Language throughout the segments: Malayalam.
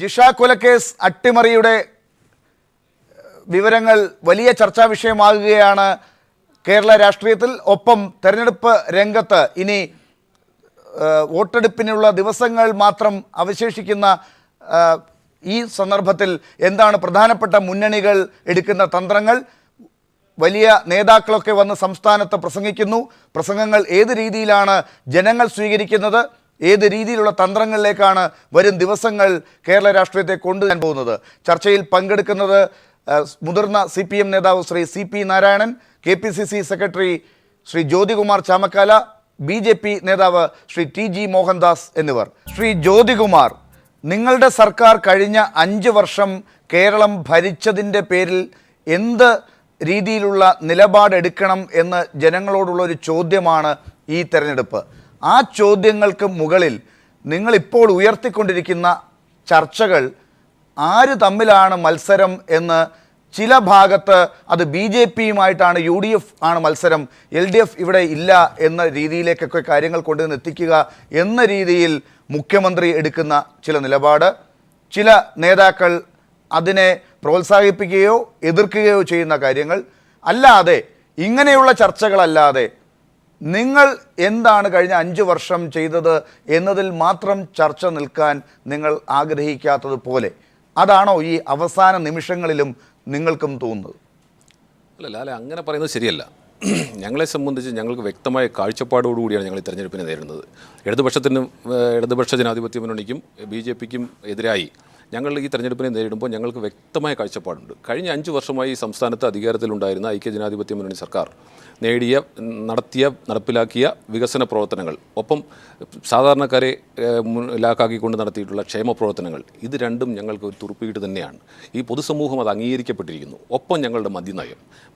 ജിഷ കൊലക്കേസ് അട്ടിമറിയുടെ വിവരങ്ങൾ വലിയ ചർച്ചാ വിഷയമാകുകയാണ് കേരള രാഷ്ട്രീയത്തിൽ. ഒപ്പം തെരഞ്ഞെടുപ്പ് രംഗത്ത് ഇനി വോട്ടെടുപ്പിനുള്ള ദിവസങ്ങൾ മാത്രം അവശേഷിക്കുന്ന ഈ സന്ദർഭത്തിൽ എന്താണ് പ്രധാനപ്പെട്ട മുന്നണികൾ എടുക്കുന്ന തന്ത്രങ്ങൾ? വലിയ നേതാക്കളൊക്കെ വന്ന് സംസ്ഥാനത്ത് പ്രസംഗിക്കുന്നു. പ്രസംഗങ്ങൾ ഏത് രീതിയിലാണ് ജനങ്ങൾ സ്വീകരിക്കുന്നത്? ഏത് രീതിയിലുള്ള തന്ത്രങ്ങളിലേക്കാണ് വരും ദിവസങ്ങൾ കേരള രാഷ്ട്രീയത്തെ കൊണ്ടുവരാൻ പോകുന്നത്? ചർച്ചയിൽ പങ്കെടുക്കുന്നത് മുതിർന്ന CPM നേതാവ് Shri CP Narayanan, KPCC secretary Shri Jyothikumar Chamakkala, BJP നേതാവ് ശ്രീ TG മോഹൻദാസ് എന്നിവർ. ശ്രീ ജ്യോതികുമാർ, നിങ്ങളുടെ സർക്കാർ കഴിഞ്ഞ 5 വർഷം കേരളം ഭരിച്ചതിൻ്റെ പേരിൽ എന്ത് രീതിയിലുള്ള നിലപാടെടുക്കണം എന്ന് ജനങ്ങളോടുള്ള ഒരു ചോദ്യമാണ് ഈ തെരഞ്ഞെടുപ്പ്. ആ ചോദ്യങ്ങൾക്ക് മുകളിൽ നിങ്ങളിപ്പോൾ ഉയർത്തിക്കൊണ്ടിരിക്കുന്ന ചർച്ചകൾ ആര് തമ്മിലാണ് മത്സരം എന്ന് ചില ഭാഗത്ത് അത് BJPയുമായിട്ടാണ്, UDF ആണ് മത്സരം, LDF ഇവിടെ ഇല്ല എന്ന രീതിയിലേക്കൊക്കെ കാര്യങ്ങൾ കൊണ്ടുവന്ന് എത്തിക്കുക എന്ന രീതിയിൽ മുഖ്യമന്ത്രി എടുക്കുന്ന ചില നിലപാട്, ചില നേതാക്കൾ അതിനെ പ്രോത്സാഹിപ്പിക്കുകയോ എതിർക്കുകയോ ചെയ്യുന്ന കാര്യങ്ങൾ, അല്ലാതെ ഇങ്ങനെയുള്ള ചർച്ചകളല്ലാതെ നിങ്ങൾ എന്താണ് കഴിഞ്ഞ 5 വർഷം ചെയ്തത് എന്നതിൽ മാത്രം ചർച്ച നിൽക്കാൻ നിങ്ങൾ ആഗ്രഹിക്കാത്തത് പോലെ അതാണോ ഈ അവസാന നിമിഷങ്ങളിലും നിങ്ങൾക്കും തോന്നുന്നത്? അല്ല, അങ്ങനെ പറയുന്നത് ശരിയല്ല. ഞങ്ങളെ സംബന്ധിച്ച് ഞങ്ങൾക്ക് വ്യക്തമായ കാഴ്ചപ്പാടോടുകൂടിയാണ് ഞങ്ങൾ ഈ തെരഞ്ഞെടുപ്പിനെ നേരിടുന്നത്. ഇടതുപക്ഷ ജനാധിപത്യ മുന്നണിക്കും BJPക്കും എതിരായി ഞങ്ങൾ ഈ തെരഞ്ഞെടുപ്പിനെ നേരിടുമ്പോൾ ഞങ്ങൾക്ക് വ്യക്തമായ കാഴ്ചപ്പാടുണ്ട്. കഴിഞ്ഞ 5 വർഷമായി ഈ സംസ്ഥാനത്ത് അധികാരത്തിലുണ്ടായിരുന്ന ഐക്യജനാധിപത്യ മുന്നണി സർക്കാർ നടപ്പിലാക്കിയ വികസന പ്രവർത്തനങ്ങൾ, ഒപ്പം സാധാരണക്കാരെ ലാക്കാക്കിക്കൊണ്ട് നടത്തിയിട്ടുള്ള ക്ഷേമ പ്രവർത്തനങ്ങൾ, ഇത് രണ്ടും ഞങ്ങൾക്ക് ഒരു തുറുപ്പിയിട്ട് തന്നെയാണ്. ഈ പൊതുസമൂഹം അത് അംഗീകരിക്കപ്പെട്ടിരിക്കുന്നു. ഒപ്പം ഞങ്ങളുടെ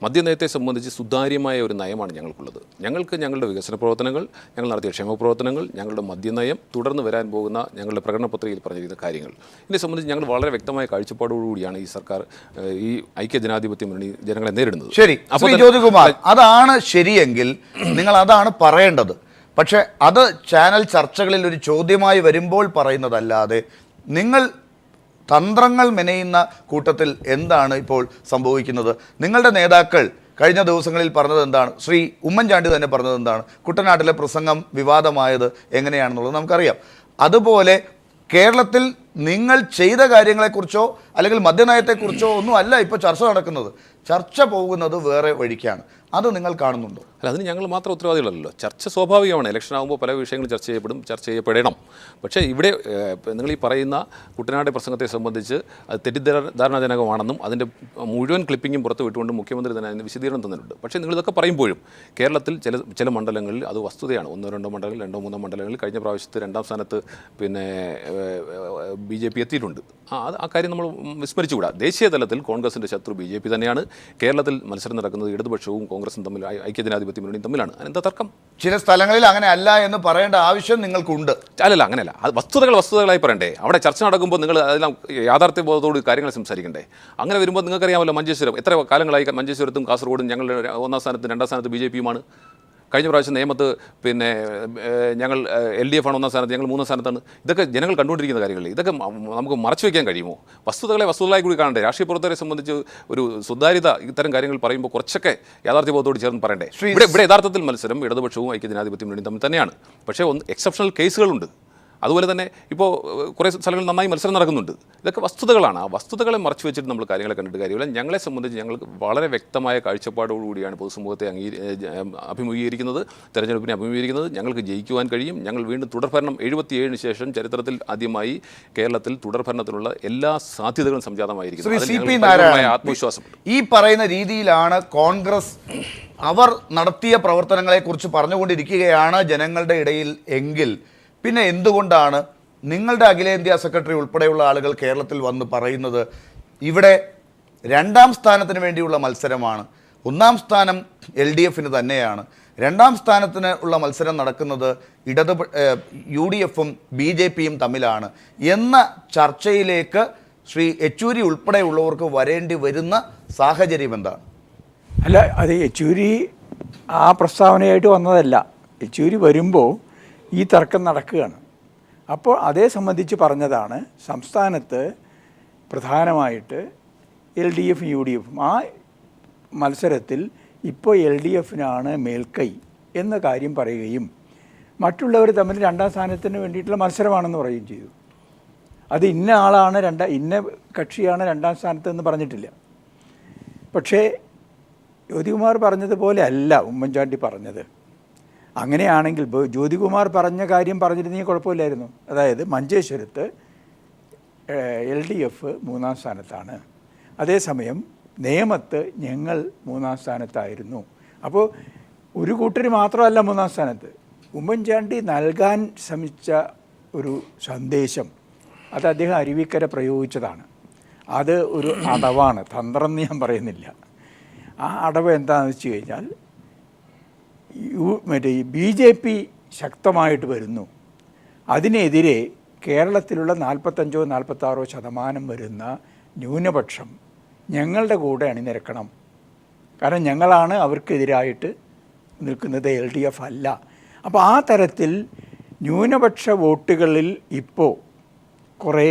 മദ്യനയത്തെ സംബന്ധിച്ച് സുതാര്യമായ ഒരു നയമാണ് ഞങ്ങൾക്കുള്ളത്. ഞങ്ങളുടെ വികസന പ്രവർത്തനങ്ങൾ, ഞങ്ങൾ നടത്തിയ ക്ഷേമ പ്രവർത്തനങ്ങൾ, ഞങ്ങളുടെ മദ്യനയം, തുടർന്ന് വരാൻ പോകുന്ന ഞങ്ങളുടെ പ്രകടന പത്രികയിൽ പറഞ്ഞിരിക്കുന്ന കാര്യങ്ങൾ, ഇതിനെ സംബന്ധിച്ച് ഞങ്ങൾ വളരെ വ്യക്തമായ കാഴ്ചപ്പാടോടുകൂടിയാണ് ഈ സർക്കാർ, ഈ ഐക്യജനാധിപത്യ മുന്നണി ജനങ്ങളെ നേരിടുന്നത്. ശരി, ജ്യോതികുമാർ, അതാണ് ശരിയെങ്കിൽ നിങ്ങൾ അതാണ് പറയേണ്ടത്. പക്ഷെ അത് ചാനൽ ചർച്ചകളിൽ ഒരു ചോദ്യമായി വരുമ്പോൾ പറയുന്നതല്ലാതെ നിങ്ങൾ തന്ത്രങ്ങൾ മെനയുന്ന കൂട്ടത്തിൽ എന്താണ് ഇപ്പോൾ സംഭവിക്കുന്നത്? നിങ്ങളുടെ നേതാക്കൾ കഴിഞ്ഞ ദിവസങ്ങളിൽ പറഞ്ഞത് എന്താണ്? ശ്രീ ഉമ്മൻചാണ്ടി തന്നെ പറഞ്ഞത് എന്താണ്? കുട്ടനാട്ടിലെ പ്രസംഗം വിവാദമായത് എങ്ങനെയാണെന്നുള്ളത് നമുക്കറിയാം. അതുപോലെ കേരളത്തിൽ നിങ്ങൾ ചെയ്ത കാര്യങ്ങളെക്കുറിച്ചോ അല്ലെങ്കിൽ മദ്യനയത്തെക്കുറിച്ചോ ഒന്നും അല്ല ഇപ്പോൾ ചർച്ച നടക്കുന്നത്. ചർച്ച പോകുന്നത് വേറെ വഴിക്കാണ്. അത് നിങ്ങൾ കാണുന്നുണ്ടോ? അല്ല, അതിന് ഞങ്ങൾ മാത്രം ഉത്തരവാദികളല്ലോ. ചർച്ച സ്വാഭാവികമാണ്. ഇലക്ഷൻ ആകുമ്പോൾ പല വിഷയങ്ങളും ചർച്ച ചെയ്യപ്പെടണം. പക്ഷേ ഇവിടെ നിങ്ങൾ ഈ പറയുന്ന കുട്ടനാട് പ്രസംഗത്തെ സംബന്ധിച്ച് അത് തെറ്റിദ്ധാരണജനകമാണെന്നും അതിൻ്റെ മുഴുവൻ ക്ലിപ്പിങ്ങും പുറത്ത് വിട്ടുകൊണ്ട് മുഖ്യമന്ത്രി തന്നെ അതിന് വിശദീകരണം തന്നിട്ടുണ്ട്. പക്ഷേ നിങ്ങളിതൊക്കെ പറയുമ്പോഴും കേരളത്തിൽ ചില മണ്ഡലങ്ങളിൽ അത് വസ്തുതയാണ്. 1-2 മണ്ഡലങ്ങളിൽ, 2-3 മണ്ഡലങ്ങളിൽ കഴിഞ്ഞ പ്രാവശ്യത്തെ 2ാം സ്ഥാനത്ത് BJP എത്തിയിട്ടുണ്ട്. ആ കാര്യം നമ്മൾ വിസ്മരിച്ചുകൂടാ. ദേശീയ തലത്തിൽ കോൺഗ്രസിൻ്റെ ശത്രു BJP തന്നെയാണ്. കേരളത്തിൽ മത്സരം നടക്കുന്നത് ഇടതുപക്ഷവും കോൺഗ്രസും തമ്മിൽ, ഐക്യജനാധിപത്യ മുന്നണിയും തമ്മിലാണ്. അതിനെന്താ തർക്കം? ചില സ്ഥലങ്ങളിൽ അങ്ങനെ അല്ല എന്ന് പറയേണ്ട ആവശ്യം നിങ്ങൾക്കുണ്ട്. അല്ലല്ല, അങ്ങനെയല്ല. അത് വസ്തുതകളായി പറയണ്ടേ? അവിടെ ചർച്ച നടക്കുമ്പോൾ നിങ്ങൾ അതെല്ലാം യാഥാർത്ഥ്യബോധത്തോട് കാര്യങ്ങൾ സംസാരിക്കണ്ടേ? അങ്ങനെ വരുമ്പോൾ നിങ്ങൾക്കറിയാമല്ലോ, മഞ്ചേശ്വരം എത്ര കാലങ്ങളായി മഞ്ചേശ്വരത്തും കാസർഗോഡും ഞങ്ങളുടെ 1ാം സ്ഥാനത്ത് 2ാം സ്ഥാനത്ത് BJPയുമാണ്. കഴിഞ്ഞ പ്രാവശ്യം നേമത്ത് ഞങ്ങൾ LDF ആണ് 1ാം സ്ഥാനത്ത്, ഞങ്ങൾ 3ാം സ്ഥാനത്താണ്. ഇതൊക്കെ ജനങ്ങൾ കണ്ടുകൊണ്ടിരിക്കുന്ന കാര്യങ്ങളല്ലേ? ഇതൊക്കെ നമുക്ക് മറച്ചു വയ്ക്കാൻ കഴിയുമോ? വസ്തുതകളായി കൂടി കാണണ്ടേ? രാഷ്ട്രീയ പ്രവർത്തകരെ സംബന്ധിച്ച് ഒരു സുതാര്യത ഇത്തരം കാര്യങ്ങൾ പറയുമ്പോൾ കുറച്ചൊക്കെ യാഥാർത്ഥ്യബോധത്തോട് ചേർന്ന് പറയണ്ടേ? ഇവിടെ യഥാർത്ഥത്തിൽ മത്സരം ഇടതുപക്ഷവും ഐക്യജനാധിപത്യ മുന്നണിയും തമ്മിൽ തന്നെയാണ്. പക്ഷേ എക്സെപ്ഷണൽ കേസുകളുണ്ട്. അതുപോലെ തന്നെ ഇപ്പോൾ കുറേ സ്ഥലങ്ങളിൽ നന്നായി മത്സരം നടക്കുന്നുണ്ട്. ഇതൊക്കെ വസ്തുതകളാണ്. ആ വസ്തുതകളെ മറച്ചു വെച്ചിട്ട് നമ്മൾ കാര്യങ്ങളെ കണ്ടിട്ട് കാര്യമില്ല. ഞങ്ങളെ സംബന്ധിച്ച് ഞങ്ങൾക്ക് വളരെ വ്യക്തമായ കാഴ്ചപ്പാടോടുകൂടിയാണ് പൊതുസമൂഹത്തെ അഭിമുഖീകരിക്കുന്നത്, തെരഞ്ഞെടുപ്പിനെ അഭിമുഖീകരിക്കുന്നത്. ഞങ്ങൾക്ക് ജയിക്കുവാൻ കഴിയും. ഞങ്ങൾ വീണ്ടും തുടർഭരണം 77-ന് ശേഷം ചരിത്രത്തിൽ ആദ്യമായി കേരളത്തിൽ തുടർഭരണത്തിനുള്ള എല്ലാ സാധ്യതകളും സംജാതമായിരിക്കുന്നു. ആത്മവിശ്വാസം ഈ പറയുന്ന രീതിയിലാണ് കോൺഗ്രസ് അവർ നടത്തിയ പ്രവർത്തനങ്ങളെക്കുറിച്ച് പറഞ്ഞുകൊണ്ടിരിക്കുകയാണ് ജനങ്ങളുടെ ഇടയിൽ എങ്കിൽ പിന്നെ എന്തുകൊണ്ടാണ് നിങ്ങളുടെ അഖിലേന്ത്യാ സെക്രട്ടറി ഉൾപ്പെടെയുള്ള ആളുകൾ കേരളത്തിൽ വന്ന് പറയുന്നത് ഇവിടെ 2ാം സ്ഥാനത്തിന് വേണ്ടിയുള്ള മത്സരമാണ്, 1ാം സ്ഥാനം LDFന് തന്നെയാണ്, 2ാം സ്ഥാനത്തിന് ഉള്ള മത്സരം നടക്കുന്നത് UDFും BJPയും തമ്മിലാണ് എന്ന ചർച്ചയിലേക്ക് ശ്രീ യെച്ചൂരി ഉൾപ്പെടെയുള്ളവർക്ക് വരേണ്ടി വരുന്ന സാഹചര്യം എന്താണ്? അല്ല, അത് യെച്ചൂരി ആ പ്രസ്താവനയായിട്ട് വന്നതല്ല. യെച്ചൂരി വരുമ്പോൾ ഈ തർക്കം നടക്കുകയാണ്. അപ്പോൾ അതേ സംബന്ധിച്ച് പറഞ്ഞതാണ് സംസ്ഥാനത്ത് പ്രധാനമായിട്ട് LDF UDF ആ മത്സരത്തിൽ ഇപ്പോൾ LDFനാണ് മേൽക്കൈ എന്ന കാര്യം പറയുകയും മറ്റുള്ളവർ തമ്മിൽ രണ്ടാം സ്ഥാനത്തിന് വേണ്ടിയിട്ടുള്ള മത്സരമാണെന്ന് പറയുകയും ചെയ്തു. അത് ഇന്ന ആളാണ് ഇന്ന കക്ഷിയാണ് രണ്ടാം സ്ഥാനത്തെന്ന് പറഞ്ഞിട്ടില്ല. പക്ഷേ ജ്യോതികുമാർ പറഞ്ഞതുപോലെ അല്ല ഉമ്മൻചാണ്ടി പറഞ്ഞത്. അങ്ങനെയാണെങ്കിൽ ജ്യോതികുമാർ പറഞ്ഞ കാര്യം പറഞ്ഞിരുന്നെങ്കിൽ കുഴപ്പമില്ലായിരുന്നു. അതായത് മഞ്ചേശ്വരത്ത് LDF 3-ാം സ്ഥാനത്താണ്, അതേസമയം നേമത്ത് ഞങ്ങൾ 3-ാം സ്ഥാനത്തായിരുന്നു. അപ്പോൾ ഒരു കൂട്ടർ മാത്രമല്ല 3-ാം സ്ഥാനത്ത്. ഉമ്മൻചാണ്ടി നൽകാൻ ശ്രമിച്ച ഒരു സന്ദേശം അത് അദ്ദേഹം അരുവിക്കര പ്രയോഗിച്ചതാണ്. അത് ഒരു അടവാണ്, തന്ത്രം എന്ന് ഞാൻ പറയുന്നില്ല. ആ അടവ് എന്താണെന്ന് വെച്ച് കഴിഞ്ഞാൽ BJP ശക്തമായിട്ട് വരുന്നു, അതിനെതിരെ കേരളത്തിലുള്ള 45-46% വരുന്ന ന്യൂനപക്ഷം ഞങ്ങളുടെ കൂടെ അണിനിരക്കണം. കാരണം ഞങ്ങളാണ് അവർക്കെതിരായിട്ട് നിൽക്കുന്നത്, LDF അല്ല. അപ്പോൾ ആ തരത്തിൽ ന്യൂനപക്ഷ വോട്ടുകളിൽ ഇപ്പോൾ കുറേ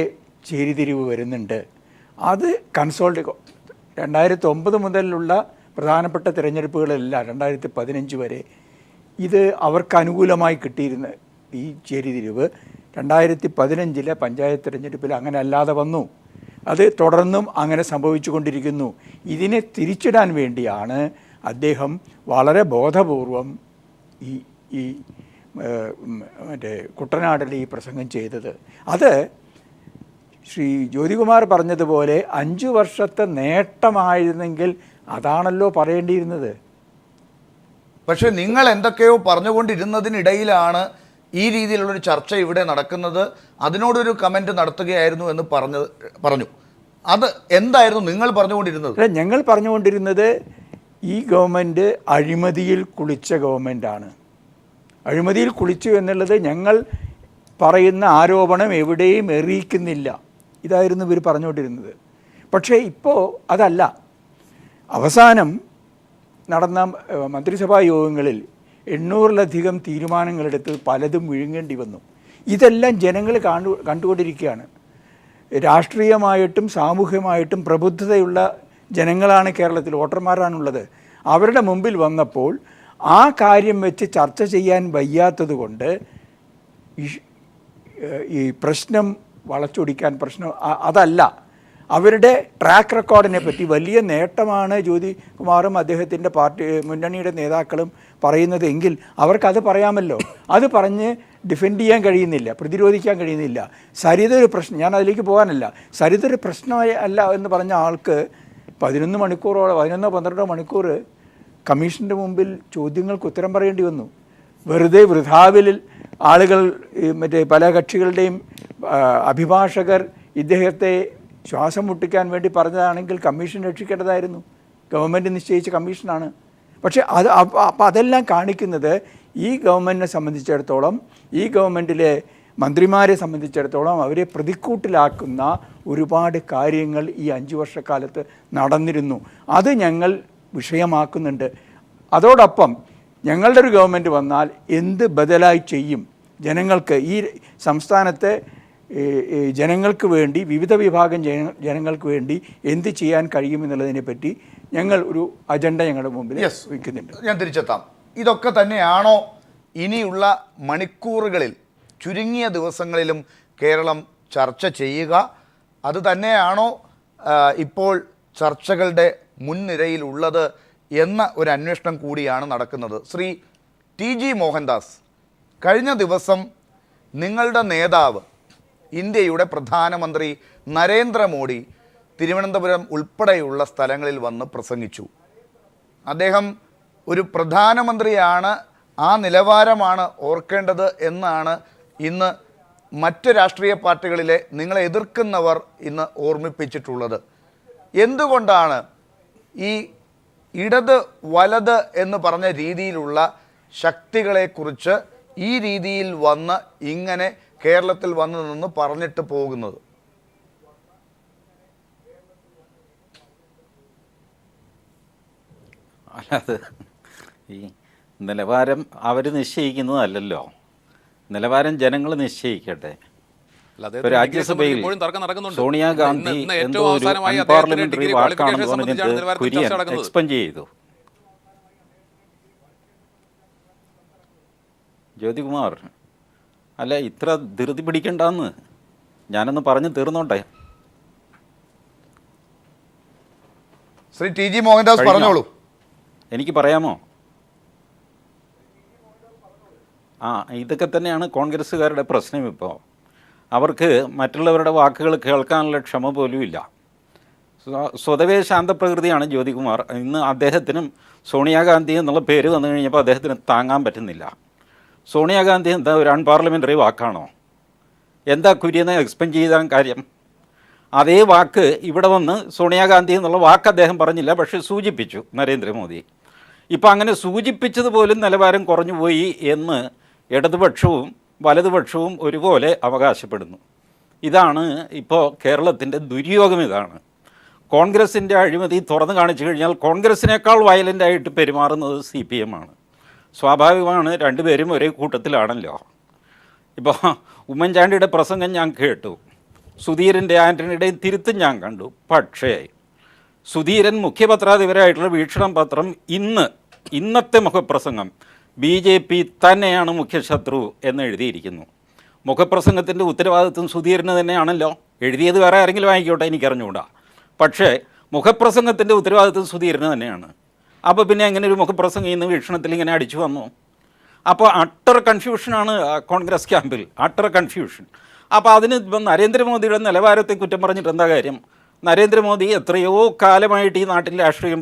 ചേരിതിരിവ് വരുന്നുണ്ട്. അത് 2009 മുതലുള്ള പ്രധാനപ്പെട്ട തിരഞ്ഞെടുപ്പുകളെല്ലാം 2015 വരെ ഇത് അവർക്ക് അനുകൂലമായി കിട്ടിയിരുന്ന ഈ ചേരിതിരിവ് 2015 പഞ്ചായത്ത് തിരഞ്ഞെടുപ്പിൽ അങ്ങനെ അല്ലാതെ വന്നു. അത് തുടർന്നും അങ്ങനെ സംഭവിച്ചു കൊണ്ടിരിക്കുന്നു. ഇതിനെ തിരിച്ചിടാൻ വേണ്ടിയാണ് അദ്ദേഹം വളരെ ബോധപൂർവം ഈ കുട്ടനാടിൽ ഈ പ്രസംഗം ചെയ്തത്. അത് ശ്രീ ജ്യോതികുമാർ പറഞ്ഞതുപോലെ 5 വർഷത്തെ നേട്ടമായിരുന്നെങ്കിൽ അതാണല്ലോ പറയേണ്ടിയിരുന്നത്. പക്ഷെ നിങ്ങൾ എന്തൊക്കെയോ പറഞ്ഞുകൊണ്ടിരുന്നതിനിടയിലാണ് ഈ രീതിയിലുള്ളൊരു ചർച്ച ഇവിടെ നടക്കുന്നത്. അതിനോടൊരു കമൻറ്റ് നടത്തുകയായിരുന്നു എന്ന് പറഞ്ഞു. അത് എന്തായിരുന്നു നിങ്ങൾ പറഞ്ഞുകൊണ്ടിരുന്നത്? അല്ല, ഞങ്ങൾ പറഞ്ഞുകൊണ്ടിരുന്നത് ഈ ഗവൺമെൻറ് അഴിമതിയിൽ കുളിച്ച ഗവൺമെൻറ്റാണ്. അഴിമതിയിൽ കുളിച്ചു എന്നുള്ളത് ഞങ്ങൾ പറയുന്ന ആരോപണം എവിടെയും എറിയിക്കുന്നില്ല, ഇതായിരുന്നു ഇവർ പറഞ്ഞുകൊണ്ടിരുന്നത്. പക്ഷേ ഇപ്പോൾ അതല്ല. അവസാനം നടന്ന മന്ത്രിസഭാ യോഗങ്ങളിൽ 800-ലധികം തീരുമാനങ്ങളെടുത്ത് പലതും വിഴുങ്ങേണ്ടി വന്നു. ഇതെല്ലാം ജനങ്ങൾ കണ്ടുകൊണ്ടിരിക്കുകയാണ്. രാഷ്ട്രീയമായിട്ടും സാമൂഹ്യമായിട്ടും പ്രബുദ്ധതയുള്ള ജനങ്ങളാണ് കേരളത്തിൽ, വോട്ടർമാരാണുള്ളത്. അവരുടെ മുമ്പിൽ വന്നപ്പോൾ ആ കാര്യം വെച്ച് ചർച്ച ചെയ്യാൻ വയ്യാത്തത് കൊണ്ട് ഈ പ്രശ്നം വളച്ചൊടിക്കാൻ അതല്ല. അവരുടെ ട്രാക്ക് റെക്കോർഡിനെ പറ്റി വലിയ നേട്ടമാണ് ജ്യോതികുമാറും അദ്ദേഹത്തിൻ്റെ മുന്നണിയുടെ നേതാക്കളും പറയുന്നത് എങ്കിൽ അവർക്കത് പറയാമല്ലോ. അത് പറഞ്ഞ് ഡിഫെൻഡ് ചെയ്യാൻ കഴിയുന്നില്ല, പ്രതിരോധിക്കാൻ കഴിയുന്നില്ല. സരിത ഒരു പ്രശ്നം, ഞാൻ അതിലേക്ക് പോകാനല്ല, സരിത ഒരു പ്രശ്നമല്ല എന്ന് പറഞ്ഞ ആൾക്ക് 11-12 മണിക്കൂർ കമ്മീഷൻ്റെ മുമ്പിൽ ചോദ്യങ്ങൾക്ക് ഉത്തരം പറയേണ്ടി വന്നു. വെറുതെ വൃഥാവിൽ ആളുകൾ പല കക്ഷികളുടെയും അഭിഭാഷകർ ഇദ്ദേഹത്തെ ശ്വാസം മുട്ടിക്കാൻ വേണ്ടി പറഞ്ഞതാണെങ്കിൽ കമ്മീഷൻ രക്ഷിക്കേണ്ടതായിരുന്നു. ഗവൺമെൻറ് നിശ്ചയിച്ച കമ്മീഷനാണ്. പക്ഷേ അപ്പോൾ അതെല്ലാം കാണിക്കുന്നത് ഈ ഗവൺമെൻറ്റിനെ സംബന്ധിച്ചിടത്തോളം, ഈ ഗവൺമെൻറ്റിലെ മന്ത്രിമാരെ സംബന്ധിച്ചിടത്തോളം അവരെ പ്രതിക്കൂട്ടിലാക്കുന്ന ഒരുപാട് കാര്യങ്ങൾ ഈ 5 വർഷക്കാലത്ത് നടന്നിരുന്നു. അത് ഞങ്ങൾ വിഷയമാക്കുന്നുണ്ട്. അതോടൊപ്പം ഞങ്ങളുടെ ഒരു ഗവൺമെൻറ് വന്നാൽ എന്ത് ബദലായി ചെയ്യും, ജനങ്ങൾക്ക് ഈ സംസ്ഥാനത്തെ ജനങ്ങൾക്ക് വേണ്ടി, വിവിധ വിഭാഗം ജനങ്ങൾക്ക് വേണ്ടി എന്ത് ചെയ്യാൻ കഴിയുമെന്നുള്ളതിനെ പറ്റി ഞങ്ങൾ ഒരു അജണ്ട ഞങ്ങളുടെ മുമ്പിൽ വയ്ക്കുന്നുണ്ട്. ഞാൻ തിരിച്ചെത്താം. ഇതൊക്കെ തന്നെയാണോ ഇനിയുള്ള മണിക്കൂറുകളിൽ, ചുരുങ്ങിയ ദിവസങ്ങളിലും കേരളം ചർച്ച ചെയ്യുക? അത് തന്നെയാണോ ഇപ്പോൾ ചർച്ചകളുടെ മുൻനിരയിലുള്ളത് എന്ന ഒരു അന്വേഷണം കൂടിയാണ് നടക്കുന്നത്. ശ്രീ TG മോഹൻദാസ്, കഴിഞ്ഞ ദിവസം നിങ്ങളുടെ നേതാവ്, ഇന്ത്യയുടെ പ്രധാനമന്ത്രി നരേന്ദ്രമോദി തിരുവനന്തപുരം ഉൾപ്പെടെയുള്ള സ്ഥലങ്ങളിൽ വന്ന് പ്രസംഗിച്ചു. അദ്ദേഹം ഒരു പ്രധാനമന്ത്രിയാണ്, ആ നിലവാരമാണ് ഓർക്കേണ്ടത് എന്നാണ് ഇന്ന് മറ്റ് രാഷ്ട്രീയ പാർട്ടികളിലെ നിങ്ങളെ എതിർക്കുന്നവർ ഇന്ന് ഓർമ്മിപ്പിച്ചിട്ടുള്ളത്. എന്തുകൊണ്ടാണ് ഈ ഇടത് വലത് എന്ന് പറഞ്ഞ രീതിയിലുള്ള ശക്തികളെക്കുറിച്ച് ഈ രീതിയിൽ വന്ന് ഇങ്ങനെ കേരളത്തിൽ വന്നു നിന്ന് പറഞ്ഞിട്ട് പോകുന്നത്? അല്ലാതെ ഈ നിലവാരം അവർ നിശ്ചയിക്കുന്നതല്ലല്ലോ. നിലവാരം ജനങ്ങൾ നിശ്ചയിക്കട്ടെ. ഇപ്പോൾ രാജ്യസഭയിൽ ഇപ്പോഴും തർക്കം നടക്കുന്നുണ്ട്. സോണിയാഗാന്ധി ഇന്ന് എന്തോ ഏറ്റവും ഒരു അവസാനമായി അൺപാർലമെന്ററി ഡിഗ്രി വാക്കാണെന്ന് ക്വാളിഫിക്കേഷൻ പറഞ്ഞിട്ട് സംബന്ധിച്ചാണ് നിലവാരത്തിൽ കുര്യൻ ചർച്ച നടക്കുന്നത്. എക്സ്പെൻഡ് ചെയ്തു. ജ്യോതികുമാർ, അല്ല ഇത്ര ധൃതി പിടിക്കണ്ടെന്ന് ഞാനൊന്ന് പറഞ്ഞു തീർന്നോട്ടെ. ശ്രീ ടി ജി മോഹൻദാസ് കഴിഞ്ഞോ? പറഞ്ഞോളൂ. എനിക്ക് പറയാമോ? ഇതൊക്കെ തന്നെയാണ് കോൺഗ്രസ്സുകാരുടെ പ്രശ്നം. ഇപ്പോൾ അവർക്ക് മറ്റുള്ളവരുടെ വാക്കുകൾ കേൾക്കാനുള്ള ക്ഷമ പോലും ഇല്ല. സ്വതവേ ശാന്തപ്രകൃതിയാണ് ജ്യോതികുമാർ. ഇന്ന് അദ്ദേഹത്തിനും സോണിയാഗാന്ധി എന്നുള്ള പേര് വന്നു കഴിഞ്ഞപ്പോൾ അദ്ദേഹത്തിന് താങ്ങാൻ പറ്റുന്നില്ല. സോണിയാഗാന്ധി എന്താ ഒരു അൺപാർലമെൻ്ററി വാക്കാണോ? എന്താ കുര്യനെ എക്സ്പെൻഡ് ചെയ്താൻ കാര്യം? അതേ വാക്ക് ഇവിടെ വന്ന് സോണിയാഗാന്ധി എന്നുള്ള വാക്ക് അദ്ദേഹം പറഞ്ഞില്ല, പക്ഷേ സൂചിപ്പിച്ചു നരേന്ദ്രമോദി. ഇപ്പം അങ്ങനെ സൂചിപ്പിച്ചതുപോലും നിലവാരം കുറഞ്ഞുപോയി എന്ന് ഇടതുപക്ഷവും വലതുപക്ഷവും ഒരുപോലെ അവകാശപ്പെടുന്നു. ഇതാണ് ഇപ്പോൾ കേരളത്തിൻ്റെ ദുര്യോഗം. ഇതാണ് കോൺഗ്രസിൻ്റെ അഴിമതി തുറന്നു കാണിച്ചു കഴിഞ്ഞാൽ കോൺഗ്രസിനേക്കാൾ വയലൻ്റായിട്ട് പെരുമാറുന്നത് CPM ആണ്. സ്വാഭാവികമാണ്, രണ്ടുപേരും ഒരേ കൂട്ടത്തിലാണല്ലോ. ഇപ്പോൾ ഉമ്മൻചാണ്ടിയുടെ പ്രസംഗം ഞാൻ കേട്ടു, സുധീരൻ്റെ ആൻ്റണിയുടെയും തിരുത്തും ഞാൻ കണ്ടു. പക്ഷേ സുധീരൻ മുഖ്യപത്രാധിപരായിട്ടുള്ള വീക്ഷണം പത്രം ഇന്നത്തെ മുഖപ്രസംഗം BJP തന്നെയാണ് മുഖ്യശത്രു എന്ന് എഴുതിയിരിക്കുന്നു. മുഖപ്രസംഗത്തിൻ്റെ ഉത്തരവാദിത്വം സുധീരന് തന്നെയാണല്ലോ. എഴുതിയത് വേറെ ആരെങ്കിലും ആയിക്കോട്ടെ, എനിക്കറിഞ്ഞുകൂടാ. പക്ഷേ മുഖപ്രസംഗത്തിൻ്റെ ഉത്തരവാദിത്വം സുധീരന് തന്നെയാണ്. അപ്പോൾ പിന്നെ എങ്ങനെ ഒരു മുഖപ്രസംഗം ഇന്ന് വീക്ഷണത്തിൽ ഇങ്ങനെ അടിച്ചു വന്നു? അപ്പോൾ അട്ടർ കൺഫ്യൂഷനാണ് കോൺഗ്രസ് ക്യാമ്പിൽ, അട്ടർ കൺഫ്യൂഷൻ. അപ്പോൾ അതിന് ഇപ്പം നരേന്ദ്രമോദിയുടെ നിലവാരത്തെ കുറ്റം പറഞ്ഞിട്ട് എന്താ കാര്യം? നരേന്ദ്രമോദി എത്രയോ കാലമായിട്ട് ഈ നാട്ടിൽ രാഷ്ട്രീയം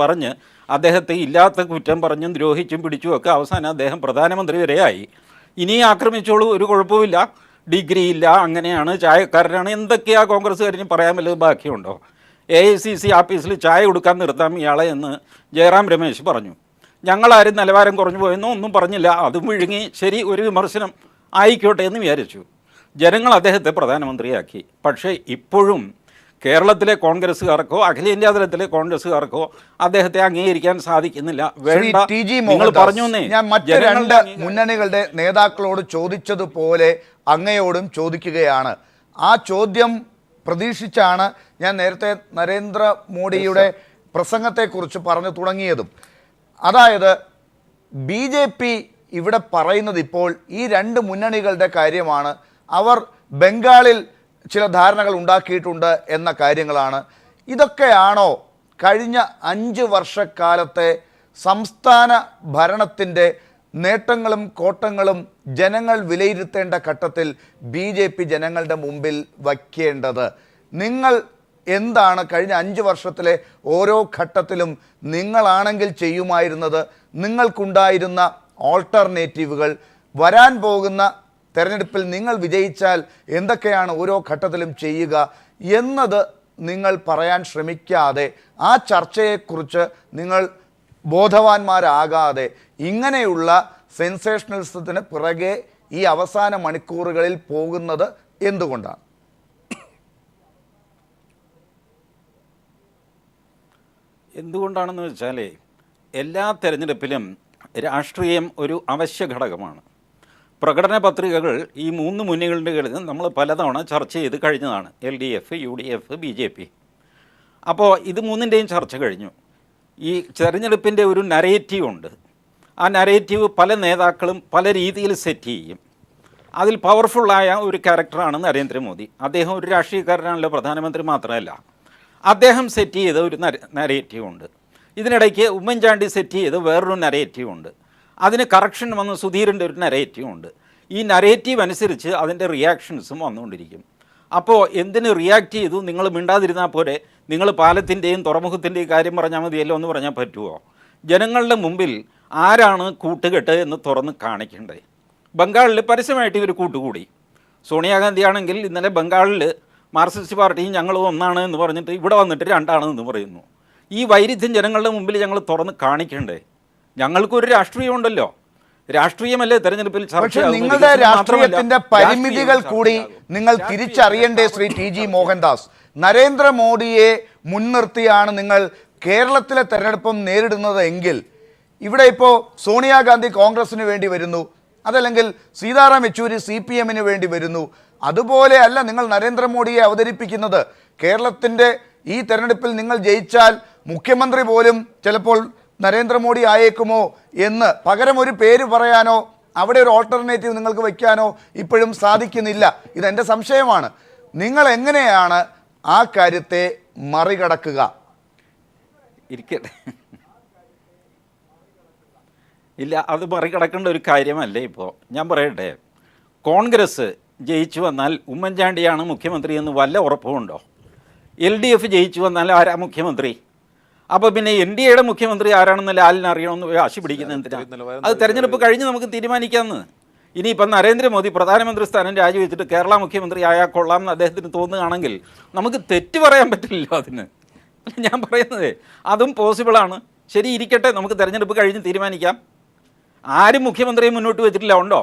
പറഞ്ഞ് അദ്ദേഹത്തെ ഇല്ലാത്ത കുറ്റം പറഞ്ഞും ദ്രോഹിച്ചും പിടിച്ചുമൊക്കെ അവസാനം അദ്ദേഹം പ്രധാനമന്ത്രി വരെയായി. ഇനി ആക്രമിച്ചോളൂ, ഒരു കുഴപ്പമില്ല, ഡിഗ്രി ഇല്ല, അങ്ങനെയാണ്, ചായക്കാരനാണ്, എന്തൊക്കെയാണ് കോൺഗ്രസ്സുകാരിന് പറയാൻ വല്ലതും ബാക്കിയുണ്ടോ? AICC ആഫീസിൽ ചായ കൊടുക്കാൻ നിർത്താം ഇയാളെ എന്ന് ജയറാം രമേശ് പറഞ്ഞു. ഞങ്ങളാരും നിലവാരം കുറഞ്ഞു പോയെന്നോ ഒന്നും പറഞ്ഞില്ല. അതും വിഴുങ്ങി ശരി, ഒരു വിമർശനം ആയിക്കോട്ടെ എന്ന് വിചാരിച്ചു. ജനങ്ങൾ അദ്ദേഹത്തെ പ്രധാനമന്ത്രിയാക്കി. പക്ഷേ ഇപ്പോഴും കേരളത്തിലെ കോൺഗ്രസ്സുകാർക്കോ അഖിലേന്ത്യാ തലത്തിലെ കോൺഗ്രസ്സുകാർക്കോ അദ്ദേഹത്തെ അംഗീകരിക്കാൻ സാധിക്കുന്നില്ല. വേണ്ട, നിങ്ങൾ പറഞ്ഞോന്നേ. ഞാൻ മറ്റ് രണ്ട് മുന്നണികളുടെ നേതാക്കളോട് ചോദിച്ചതുപോലെ അങ്ങയോടും ചോദിക്കുകയാണ്. ആ ചോദ്യം പ്രതീക്ഷിച്ചാണ് ഞാൻ നേരത്തെ നരേന്ദ്രമോദിയുടെ പ്രസംഗത്തെക്കുറിച്ച് പറഞ്ഞു തുടങ്ങിയതും. അതായത് BJP ഇവിടെ പറയുന്നത് ഇപ്പോൾ ഈ രണ്ട് മുന്നണികളുടെ കാര്യമാണ്. അവർ ബംഗാളിൽ ചില ധാരണകൾ ഉണ്ടാക്കിയിട്ടുണ്ട് എന്ന കാര്യങ്ങളാണ്. ഇതൊക്കെയാണോ കഴിഞ്ഞ 5 വർഷക്കാലത്തെ സംസ്ഥാന ഭരണത്തിൻ്റെ നേട്ടങ്ങളും കോട്ടങ്ങളും ജനങ്ങൾ വിലയിരുത്തേണ്ട ഘട്ടത്തിൽ BJP ജനങ്ങളുടെ മുമ്പിൽ വയ്ക്കേണ്ടത്? നിങ്ങൾ എന്താണ് കഴിഞ്ഞ 5 വർഷത്തിലെ ഓരോ ഘട്ടത്തിലും നിങ്ങളാണെങ്കിൽ ചെയ്യുമായിരുന്നത്? നിങ്ങൾക്കുണ്ടായിരുന്ന ഓൾട്ടർനേറ്റീവുകൾ, വരാൻ പോകുന്ന തെരഞ്ഞെടുപ്പിൽ നിങ്ങൾ വിജയിച്ചാൽ എന്തൊക്കെയാണ് ഓരോ ഘട്ടത്തിലും ചെയ്യുക എന്നത് നിങ്ങൾ പറയാൻ ശ്രമിക്കാതെ, ആ ചർച്ചയെക്കുറിച്ച് നിങ്ങൾ ബോധവാന്മാരാകാതെ ഇങ്ങനെയുള്ള സെൻസേഷണലിസത്തിന് പിറകെ ഈ അവസാന മണിക്കൂറുകളിൽ പോകുന്നത് എന്തുകൊണ്ടാണ്? എന്തുകൊണ്ടാണെന്ന് വെച്ചാൽ എല്ലാ തെരഞ്ഞെടുപ്പിലും രാഷ്ട്രീയം ഒരു അവശ്യ ഘടകമാണ്. പ്രകടന പത്രികകൾ ഈ 3 മുന്നണികളുടെ നമ്മൾ പലതവണ ചർച്ച ചെയ്ത് കഴിഞ്ഞതാണ്. LDF, UDF, BJP. അപ്പോൾ ഇത് 3ൻ്റെയും ചർച്ച കഴിഞ്ഞു. ഈ തെരഞ്ഞെടുപ്പിൻ്റെ ഒരു നരേറ്റീവ് ഉണ്ട്. ആ നരേറ്റീവ് പല നേതാക്കളും പല രീതിയിൽ സെറ്റ് ചെയ്യും. അതിൽ പവർഫുള്ളായ ഒരു ക്യാരക്ടറാണ് നരേന്ദ്രമോദി. അദ്ദേഹം ഒരു രാഷ്ട്രീയക്കാരനാണല്ലോ, പ്രധാനമന്ത്രി മാത്രമല്ല. അദ്ദേഹം സെറ്റ് ചെയ്ത ഒരു നരേറ്റീവ് ഉണ്ട്. ഇതിനിടയ്ക്ക് ഉമ്മൻചാണ്ടി സെറ്റ് ചെയ്ത് വേറൊരു നരേറ്റീവ് ഉണ്ട്. അതിന് കറക്ഷൻ വന്ന് സുധീരൻ്റെ ഒരു നരേറ്റീവ് ഉണ്ട്. ഈ നരേറ്റീവ് അനുസരിച്ച് അതിൻ്റെ റിയാക്ഷൻസും വന്നുകൊണ്ടിരിക്കും. അപ്പോൾ എന്തിന് റിയാക്ട് ചെയ്തു? നിങ്ങൾ മിണ്ടാതിരുന്നാൽ പോരെ? നിങ്ങൾ പാലത്തിൻ്റെയും തുറമുഖത്തിൻ്റെയും കാര്യം പറഞ്ഞാൽ മതിയല്ലോ എന്ന് പറഞ്ഞാൽ പറ്റുമോ? ജനങ്ങളുടെ മുമ്പിൽ ആരാണ് കൂട്ടുകെട്ട് എന്ന് തുറന്ന് കാണിക്കണ്ടേ? ബംഗാളിൽ പരസ്യമായിട്ട് ഇവർ കൂട്ടുകൂടി. സോണിയാഗാന്ധി ആണെങ്കിൽ ഇന്നലെ ബംഗാളിൽ മാർക്സിസ്റ്റ് പാർട്ടിയും ഞങ്ങളും ഒന്നാണ് എന്ന് പറഞ്ഞിട്ട് ഇവിടെ വന്നിട്ട് രണ്ടാണെന്ന് പറയുന്നു. ഈ വൈരുദ്ധ്യം ജനങ്ങളുടെ മുമ്പിൽ ഞങ്ങൾ തുറന്ന് കാണിക്കണ്ടേ? ഞങ്ങൾക്കൊരു രാഷ്ട്രീയമുണ്ടല്ലോ, രാഷ്ട്രീയമല്ലേ തെരഞ്ഞെടുപ്പിൽ പക്ഷേ നിങ്ങളുടെ രാഷ്ട്രീയത്തിന്റെ പരിമിതികൾ കൂടി നിങ്ങൾ തിരിച്ചറിയണ്ടേ ശ്രീ TG മോഹൻദാസ്? നരേന്ദ്രമോദിയെ മുൻനിർത്തിയാണ് നിങ്ങൾ കേരളത്തിലെ തെരഞ്ഞെടുപ്പും നേരിടുന്നത് എങ്കിൽ ഇവിടെ ഇപ്പോൾ സോണിയാഗാന്ധി കോൺഗ്രസിന് വേണ്ടി വരുന്നു, അതല്ലെങ്കിൽ സീതാറാം യെച്ചൂരി CPM വേണ്ടി വരുന്നു, അതുപോലെയല്ല നിങ്ങൾ നരേന്ദ്രമോദിയെ അവതരിപ്പിക്കുന്നത്. കേരളത്തിൻ്റെ ഈ തെരഞ്ഞെടുപ്പിൽ നിങ്ങൾ ജയിച്ചാൽ മുഖ്യമന്ത്രി പോലും ചിലപ്പോൾ നരേന്ദ്രമോദി ആയേക്കുമോ എന്ന് പകരം ഒരു പേര് പറയാനോ അവിടെ ഒരു ഓൾട്ടർനേറ്റീവ് നിങ്ങൾക്ക് വയ്ക്കാനോ ഇപ്പോഴും സാധിക്കുന്നില്ല. ഇതെൻ്റെ സംശയമാണ്. നിങ്ങൾ എങ്ങനെയാണ് ആ കാര്യത്തെ മറികടക്കുക? ഇരിക്കട്ടെ, ഇല്ല, അത് മറികടക്കേണ്ട ഒരു കാര്യമല്ലേ. ഇപ്പോൾ ഞാൻ പറയട്ടെ, കോൺഗ്രസ് ജയിച്ചു വന്നാൽ ഉമ്മൻചാണ്ടിയാണ് മുഖ്യമന്ത്രി എന്ന് വല്ല ഉറപ്പുമുണ്ടോ? LDF ജയിച്ചു വന്നാൽ ആരാ മുഖ്യമന്ത്രി? അപ്പോൾ പിന്നെ NDAയുടെ മുഖ്യമന്ത്രി ആരാണെന്ന് ലാലിന് അറിയണമെന്ന് വാശി പിടിക്കുന്നത് എന്തിനാണ്? അത് തെരഞ്ഞെടുപ്പ് കഴിഞ്ഞ് നമുക്ക് തീരുമാനിക്കാമെന്ന്. ഇനിയിപ്പം നരേന്ദ്രമോദി പ്രധാനമന്ത്രി സ്ഥാനം രാജിവെച്ചിട്ട് കേരള മുഖ്യമന്ത്രി ആയാൽ കൊള്ളാം എന്ന് അദ്ദേഹത്തിന് തോന്നുകയാണെങ്കിൽ നമുക്ക് തെറ്റ് പറയാൻ പറ്റില്ലല്ലോ അതിന്. ഞാൻ പറയുന്നത് അതും പോസിബിളാണ്. ശരി, ഇരിക്കട്ടെ, നമുക്ക് തെരഞ്ഞെടുപ്പ് കഴിഞ്ഞ് തീരുമാനിക്കാം. ആരും മുഖ്യമന്ത്രിയെ മുന്നോട്ട് വെച്ചിട്ടില്ല. ഉണ്ടോ?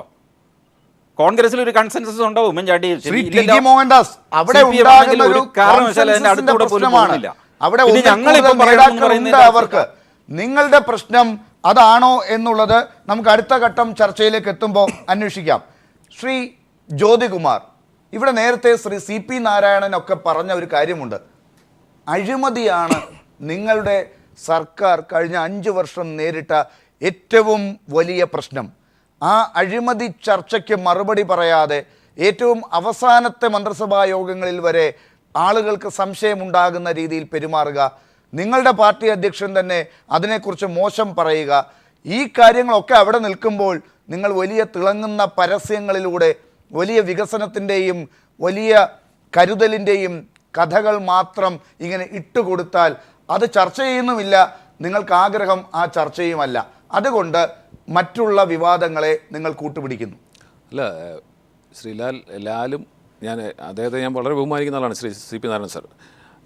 കോൺഗ്രസിൽ ഒരു കൺസെൻസസ് ഉണ്ടോ? ഉമ്മൻചാണ്ടി മോഹൻദാസ് അവിടെ ഉണ്ടാകുന്ന ഒരു അടുത്തൂടെ പോലും പോകുന്നില്ല. അവിടെ അവർക്ക് നിങ്ങളുടെ പ്രശ്നം അതാണോ എന്നുള്ളത് നമുക്ക് അടുത്ത ഘട്ടം ചർച്ചയിലേക്ക് എത്തുമ്പോൾ അന്വേഷിക്കാം. ശ്രീ ജ്യോതികുമാർ, ഇവിടെ നേരത്തെ ശ്രീ CP നാരായണൻ ഒക്കെ പറഞ്ഞ ഒരു കാര്യമുണ്ട്. അഴിമതിയാണ് നിങ്ങളുടെ സർക്കാർ കഴിഞ്ഞ 5 വർഷം നേരിട്ട ഏറ്റവും വലിയ പ്രശ്നം. ആ അഴിമതി ചർച്ചയ്ക്ക് മറുപടി പറയാതെ ഏറ്റവും അവസാനത്തെ മന്ത്രിസഭാ യോഗങ്ങളിൽ വരെ ആളുകൾക്ക് സംശയമുണ്ടാകുന്ന രീതിയിൽ പെരുമാറുക, നിങ്ങളുടെ പാർട്ടി അധ്യക്ഷൻ തന്നെ അതിനെക്കുറിച്ച് മോശം പറയുക, ഈ കാര്യങ്ങളൊക്കെ അവിടെ നിൽക്കുമ്പോൾ നിങ്ങൾ വലിയ തിളങ്ങുന്ന പരസ്യങ്ങളിലൂടെ വലിയ വികസനത്തിൻ്റെയും വലിയ കരുതലിൻ്റെയും കഥകൾ മാത്രം ഇങ്ങനെ ഇട്ടുകൊടുത്താൽ അത് ചർച്ച ചെയ്യുന്നുമില്ല. നിങ്ങൾക്ക് ആഗ്രഹം ആ ചർച്ചയുമല്ല. അതുകൊണ്ട് മറ്റുള്ള വിവാദങ്ങളെ നിങ്ങൾ കൂട്ടുപിടിക്കുന്നു. അല്ല, ശ്രീ ലാലും അദ്ദേഹത്തെ ഞാൻ വളരെ ബഹുമാനിക്കുന്ന ആളാണ്, ശ്രീ CP നാരായണൻ സാർ.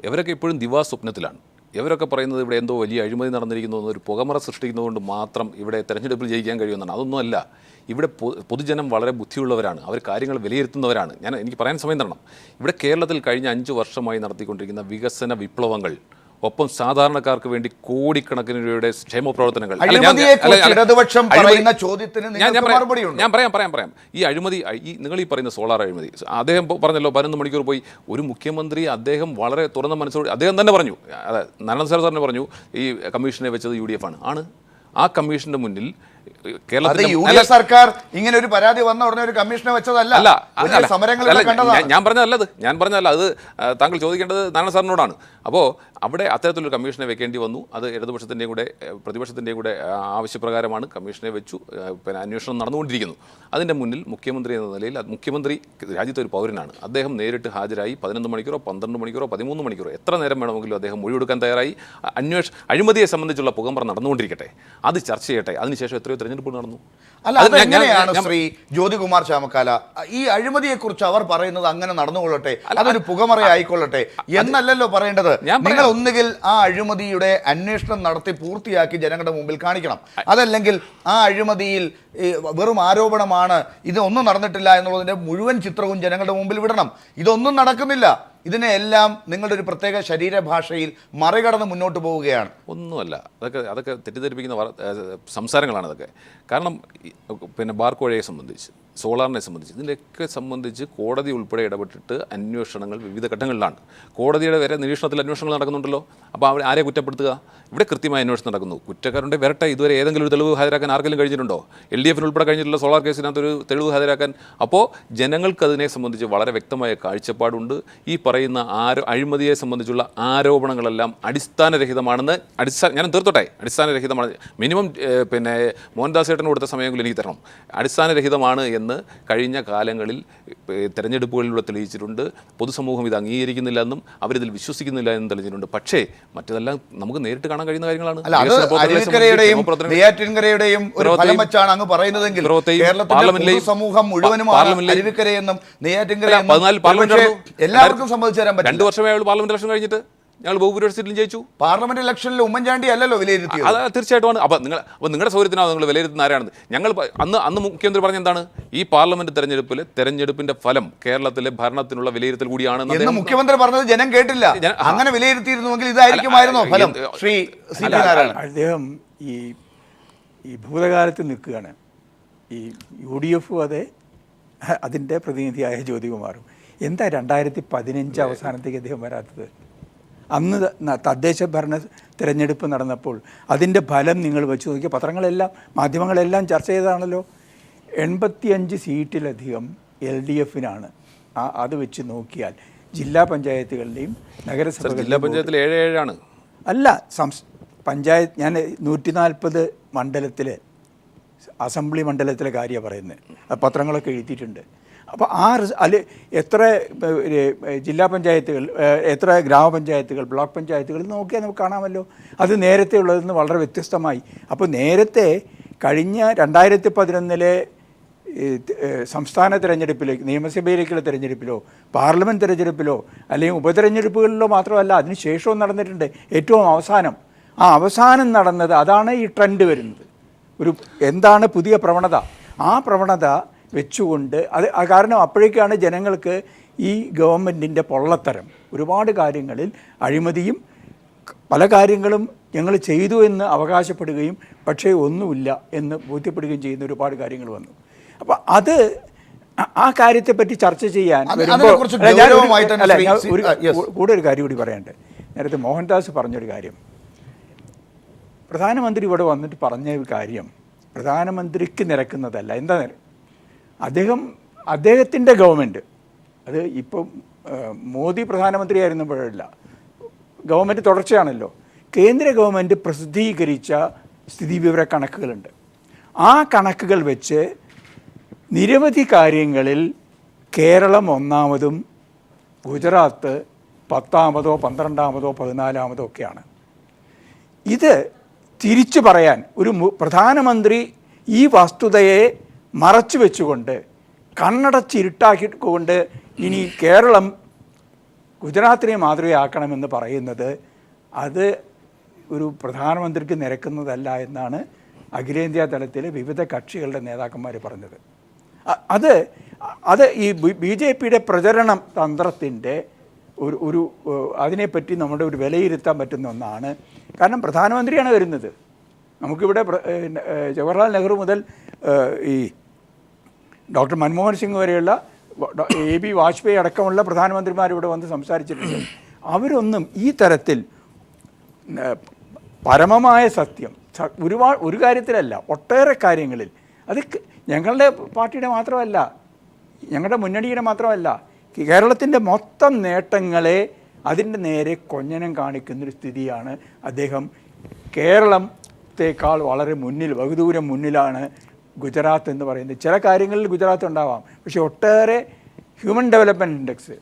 ഇവരൊക്കെ ഇപ്പോഴും ദിവാസ്വപ്നത്തിലാണ്. ഇവരൊക്കെ പറയുന്നത് ഇവിടെ എന്തോ വലിയ അഴിമതി നടന്നിരിക്കുന്നു, ഒരു പുകമറ സൃഷ്ടിക്കുന്നതുകൊണ്ട് മാത്രം ഇവിടെ തെരഞ്ഞെടുപ്പിൽ ജയിക്കാൻ കഴിയുമെന്നാണ്. അതൊന്നുമല്ല. ഇവിടെ പൊതുജനം വളരെ ബുദ്ധിയുള്ളവരാണ്, അവർ കാര്യങ്ങൾ വിലയിരുത്തുന്നവരാണ്. എനിക്ക് പറയാൻ സമയം തരണം. ഇവിടെ കേരളത്തിൽ കഴിഞ്ഞ 5 വർഷമായി നടത്തിക്കൊണ്ടിരിക്കുന്ന വികസന വിപ്ലവങ്ങൾ, ഒപ്പം സാധാരണക്കാർക്ക് വേണ്ടി കോടിക്കണക്കിന് രൂപയുടെ ക്ഷേമ പ്രവർത്തനങ്ങൾ. ഞാൻ പറയാം. ഈ അഴിമതി, നിങ്ങൾ ഈ പറയുന്ന സോളാർ അഴിമതി, അദ്ദേഹം പറഞ്ഞല്ലോ 11 മണിക്കൂർ പോയി. ഒരു മുഖ്യമന്ത്രി അദ്ദേഹം വളരെ തുറന്ന മനസ്സോട് അദ്ദേഹം തന്നെ പറഞ്ഞു, നാരായണൻ സാർ തന്നെ പറഞ്ഞു, ഈ കമ്മീഷനെ വെച്ചത് UDF ആണ്. ആ കമ്മീഷന്റെ മുന്നിൽ കേരളത്തിൽ സർക്കാർ ഇങ്ങനെ ഒരു പരാതി വന്ന ഉടനെ ഒരു കമ്മീഷനെ വെച്ചതല്ല. ഞാൻ പറഞ്ഞതല്ല അത് താങ്കൾ ചോദിക്കേണ്ടത് നാരായണ സാറിനോടാണ്. അപ്പോൾ അവിടെ അത്തരത്തിലൊരു കമ്മീഷനെ വെക്കേണ്ടി വന്നു. അത് ഇടതുപക്ഷത്തിൻ്റെയും കൂടെ പ്രതിപക്ഷത്തിൻ്റെയും കൂടെ ആവശ്യപ്രകാരമാണ് കമ്മീഷനെ വെച്ചു. പിന്നെ അന്വേഷണം നടന്നുകൊണ്ടിരിക്കുന്നു. അതിൻ്റെ മുന്നിൽ മുഖ്യമന്ത്രി എന്ന നിലയിൽ, മുഖ്യമന്ത്രി രാജ്യത്തെ ഒരു പൗരനാണ്. അദ്ദേഹം നേരിട്ട് ഹാജരായി 11 മണിക്കൂറോ 12 മണിക്കൂറോ 13 മണിക്കൂറോ എത്ര നേരം വേണമെങ്കിലും അദ്ദേഹം മൊഴിയെടുക്കാൻ തയ്യാറായി. അഴിമതിയെ സംബന്ധിച്ചുള്ള പുകമറ നടന്നുകൊണ്ടിരിക്കട്ടെ, അത് ചർച്ച ചെയ്യട്ടെ. അതിനുശേഷം എത്രയോ തെരഞ്ഞെടുപ്പ് നടന്നു. അല്ല, അതെങ്ങനെയാണ് ശ്രീ ജ്യോതികുമാർ ചാമക്കാല ഈ അഴിമതിയെക്കുറിച്ച് അവർ പറയുന്നത് അങ്ങനെ നടന്നുകൊള്ളട്ടെ, അതൊരു പുകമറ ആയിക്കൊള്ളട്ടെ എന്നല്ലല്ലോ പറയേണ്ടത്. നിങ്ങൾ ഒന്നുകിൽ ആ അഴിമതിയുടെ അന്വേഷണം നടത്തി പൂർത്തിയാക്കി ജനങ്ങളുടെ മുമ്പിൽ കാണിക്കണം. അതല്ലെങ്കിൽ ആ അഴിമതിയിൽ വെറും ആരോപണമാണ്, ഇതൊന്നും നടന്നിട്ടില്ല എന്നുള്ളതിൻ്റെ മുഴുവൻ ചിത്രവും ജനങ്ങളുടെ മുമ്പിൽ വിടണം. ഇതൊന്നും നടക്കുന്നില്ല. ഇതിനെല്ലാം നിങ്ങളുടെ ഒരു പ്രത്യേക ശരീരഭാഷയിൽ മറികടന്ന് മുന്നോട്ട് പോവുകയാണ്. ഒന്നുമല്ല, അതൊക്കെ തെറ്റിദ്ധരിപ്പിക്കുന്ന സംസാരങ്ങളാണ് അതൊക്കെ. കാരണം പിന്നെ ബാർക്കോഴയെ സംബന്ധിച്ച്, സോളാറിനെ സംബന്ധിച്ച്, ഇതിൻ്റെയൊക്കെ സംബന്ധിച്ച് കോടതി ഉൾപ്പെടെ ഇടപെട്ടിട്ട് അന്വേഷണങ്ങൾ വിവിധ ഘട്ടങ്ങളിലാണ്. കോടതിയുടെ വരെ നിരീക്ഷണത്തിൽ അന്വേഷണങ്ങൾ നടക്കുന്നുണ്ടല്ലോ. അപ്പോൾ അവിടെ ആരെ കുറ്റപ്പെടുത്തുക? ഇവിടെ കൃത്യമായ അന്വേഷണം നടക്കുന്നു. കുറ്റക്കാരുടെ വരട്ടെ. ഇതുവരെ ഏതെങ്കിലും ഒരു തെളിവ് ഹാജരാക്കാൻ ആർക്കെങ്കിലും കഴിഞ്ഞിട്ടുണ്ടോ? LDF ഉൾപ്പെടെ കഴിഞ്ഞിട്ടുള്ള സോളാർ കേസിനകത്തൊരു തെളിവ് ഹാജരാക്കാൻ. അപ്പോൾ ജനങ്ങൾക്ക് അതിനെ സംബന്ധിച്ച് വളരെ വ്യക്തമായ കാഴ്ചപ്പാടുണ്ട്. ഈ പറയുന്ന അഴിമതിയെ സംബന്ധിച്ചുള്ള ആരോപണങ്ങളെല്ലാം അടിസ്ഥാനരഹിതമാണെന്ന് ഞാൻ തീർത്തോട്ടെ, അടിസ്ഥാനരഹിതമാണ്. മിനിമം പിന്നെ മോഹൻദാസ് ചേട്ടന് കൊടുത്ത സമയങ്ങളിൽ എനിക്ക് തരണം. അടിസ്ഥാനരഹിതമാണ് എന്ന് കഴിഞ്ഞ കാലങ്ങളിൽ തെരഞ്ഞെടുപ്പുകളിലൂടെ തെളിയിച്ചിട്ടുണ്ട്. പൊതുസമൂഹം ഇത് അംഗീകരിക്കുന്നില്ല എന്നും അവരിതിൽ വിശ്വസിക്കുന്നില്ല എന്നും തെളിയിച്ചിട്ടുണ്ട്. പക്ഷേ മറ്റതെല്ലാം നമുക്ക് നേരിട്ട് കാണാൻ കഴിയുന്ന കാര്യങ്ങളാണ്. എല്ലാവർക്കും സംബന്ധിച്ചു തരാൻ പറ്റും. 2 വർഷമേ പാർലമെന്റ് ഇലക്ഷൻ കഴിഞ്ഞിട്ട് ഞങ്ങൾ ബഹുഭൂരിപക്ഷത്തിൽ ജയിച്ചു. പാർലമെന്റ് ഇലക്ഷനിൽ ഉമ്മൻചാണ്ടി അല്ലല്ലോ വിലയിരുത്തിയത്. അത് തീർച്ചയായിട്ടുമാണ്. അപ്പോൾ നിങ്ങളുടെ സൗകര്യത്തിനാണ് നിങ്ങൾ വിലയിരുത്തുന്ന ആരാണെന്ന്. ഞങ്ങൾ അന്ന് മുഖ്യമന്ത്രി പറഞ്ഞ എന്താണ്? ഈ പാർലമെന്റ് തെരഞ്ഞെടുപ്പിന്റെ ഫലം കേരളത്തിലെ ഭരണത്തിനുള്ള വിലയിരുത്തൽ കൂടിയാണ് മുഖ്യമന്ത്രി പറഞ്ഞത്. ജനം കേട്ടില്ല. അങ്ങനെ വിലയിരുത്തിയിരുന്നുവെങ്കിൽ ഇതായിരിക്കുമായിരുന്നോ ഫലം? ശ്രീ CP നാരായണൻ, അദ്ദേഹം ഈ ഭൂതകാലത്ത് നിൽക്കുകയാണ്. ഈ UDF അതെ, അതിൻ്റെ പ്രതിനിധിയായ ജ്യോതികുമാറും. എന്താ 2015 അവസാനത്തേക്ക് അദ്ദേഹം വരാത്തത്? അന്ന് തദ്ദേശ ഭരണ തിരഞ്ഞെടുപ്പ് നടന്നപ്പോൾ അതിൻ്റെ ഫലം നിങ്ങൾ വെച്ച് നോക്കിയ പത്രങ്ങളെല്ലാം മാധ്യമങ്ങളെല്ലാം ചർച്ച ചെയ്തതാണല്ലോ. 85 സീറ്റിലധികം LDFനാണ്. അത് വെച്ച് നോക്കിയാൽ ജില്ലാ പഞ്ചായത്തുകളുടെയും ജില്ലാ പഞ്ചായത്തിൽ 7 ആണ്. അല്ല, പഞ്ചായത്ത് ഞാൻ 140 മണ്ഡലത്തിൽ അസംബ്ലി മണ്ഡലത്തിലെ കാര്യമാണ് പറയുന്നത്. പത്രങ്ങളൊക്കെ എഴുതിയിട്ടുണ്ട്. അപ്പോൾ എത്ര ജില്ലാ പഞ്ചായത്തുകൾ, എത്ര ഗ്രാമപഞ്ചായത്തുകൾ, ബ്ലോക്ക് പഞ്ചായത്തുകൾ നോക്കിയാൽ നമുക്ക് കാണാമല്ലോ. അത് നേരത്തെ ഉള്ളതിൽ നിന്ന് വളരെ വ്യത്യസ്തമായി. അപ്പോൾ നേരത്തെ കഴിഞ്ഞ 2011 സംസ്ഥാന തിരഞ്ഞെടുപ്പിലേക്ക്, നിയമസഭയിലേക്കുള്ള തിരഞ്ഞെടുപ്പിലോ പാർലമെൻറ്റ് തിരഞ്ഞെടുപ്പിലോ അല്ലെങ്കിൽ ഉപതെരഞ്ഞെടുപ്പുകളിലോ മാത്രമല്ല, അതിന് ശേഷവും നടന്നിട്ടുണ്ട്. ഏറ്റവും അവസാനം നടന്നത്, അതാണ് ഈ ട്രെൻഡ് വരുന്നത്. എന്താണ് പുതിയ പ്രവണത? ആ പ്രവണത വെച്ചുകൊണ്ട് കാരണം അപ്പോഴേക്കാണ് ജനങ്ങൾക്ക് ഈ ഗവൺമെൻറ്റിൻ്റെ പൊള്ളത്തരം, ഒരുപാട് കാര്യങ്ങളിൽ അഴിമതിയും പല കാര്യങ്ങളും ഞങ്ങൾ ചെയ്തു എന്ന് അവകാശപ്പെടുകയും പക്ഷേ ഒന്നുമില്ല എന്ന് ബോധ്യപ്പെടുകയും ചെയ്യുന്ന ഒരുപാട് കാര്യങ്ങൾ വന്നു. അപ്പോൾ ആ കാര്യത്തെപ്പറ്റി ചർച്ച ചെയ്യാൻ കൂടെ ഒരു കാര്യം കൂടി പറയണ്ടേ. നേരത്തെ മോഹൻദാസ് പറഞ്ഞൊരു കാര്യം, പ്രധാനമന്ത്രി ഇവിടെ വന്നിട്ട് പറഞ്ഞ ഒരു കാര്യം പ്രധാനമന്ത്രിക്ക് നിരക്കുന്നതല്ല. എന്താ അദ്ദേഹത്തിൻ്റെ ഗവൺമെൻറ്, അത് ഇപ്പം മോദി പ്രധാനമന്ത്രിയായിരുന്നപ്പോഴല്ല, ഗവൺമെൻറ് തുടർച്ചയാണല്ലോ. കേന്ദ്ര ഗവൺമെൻറ് പ്രസിദ്ധീകരിച്ച സ്ഥിതിവിവര കണക്കുകളുണ്ട്. ആ കണക്കുകൾ വെച്ച് നിരവധി കാര്യങ്ങളിൽ കേരളം 1ാമതും ഗുജറാത്ത് 10ാമതോ 12ാമതോ 14ാമതോ ഒക്കെയാണ്. ഇത് തിരിച്ചു പറയാൻ ഒരു പ്രധാനമന്ത്രി ഈ വസ്തുതയെ മറച്ചു വെച്ചുകൊണ്ട് കണ്ണടച്ചിരുട്ടാക്കിക്കൊണ്ട് ഇനി കേരളം ഗുജറാത്തിനെ മാതൃകയാക്കണമെന്ന് പറയുന്നത് അത് ഒരു പ്രധാനമന്ത്രിക്ക് നിരക്കുന്നതല്ല എന്നാണ് അഖിലേന്ത്യാ തലത്തിലെ വിവിധ കക്ഷികളുടെ നേതാക്കന്മാർ പറഞ്ഞത്. അത് ഈ BJPയുടെ പ്രചരണ തന്ത്രത്തിൻ്റെ ഒരു അതിനെപ്പറ്റി നമ്മുടെ ഒരു വിലയിരുത്താൻ പറ്റുന്ന ഒന്നാണ്. കാരണം പ്രധാനമന്ത്രിയാണ് വരുന്നത്. നമുക്കിവിടെ ജവഹർലാൽ നെഹ്റു മുതൽ ഈ ഡോക്ടർ മൻമോഹൻ സിംഗ് വരെയുള്ള AB വാജ്പേയി അടക്കമുള്ള പ്രധാനമന്ത്രിമാർ ഇവിടെ വന്ന് സംസാരിച്ചിട്ടുണ്ട്. അവരൊന്നും ഈ തരത്തിൽ പരമമായ സത്യം ഒരു കാര്യത്തിലല്ല, ഒട്ടേറെ കാര്യങ്ങളിൽ, അത് ഞങ്ങളുടെ പാർട്ടിയുടെ മാത്രമല്ല, ഞങ്ങളുടെ മുന്നണിയുടെ മാത്രമല്ല, കേരളത്തിൻ്റെ മൊത്തം നേട്ടങ്ങളെ അതിൻ്റെ നേരെ കൊഞ്ഞനം കാണിക്കുന്നൊരു സ്ഥിതിയാണ് അദ്ദേഹം. കേരളത്തേക്കാൾ വളരെ മുന്നിൽ, ബഹുദൂരം മുന്നിലാണ് ഗുജറാത്ത് എന്ന് പറയുന്നത്. ചില കാര്യങ്ങളിൽ ഗുജറാത്ത് ഉണ്ടാവാം, പക്ഷേ ഒട്ടേറെ ഹ്യൂമൻ ഡെവലപ്മെൻറ്റ് ഇൻഡെക്സ്,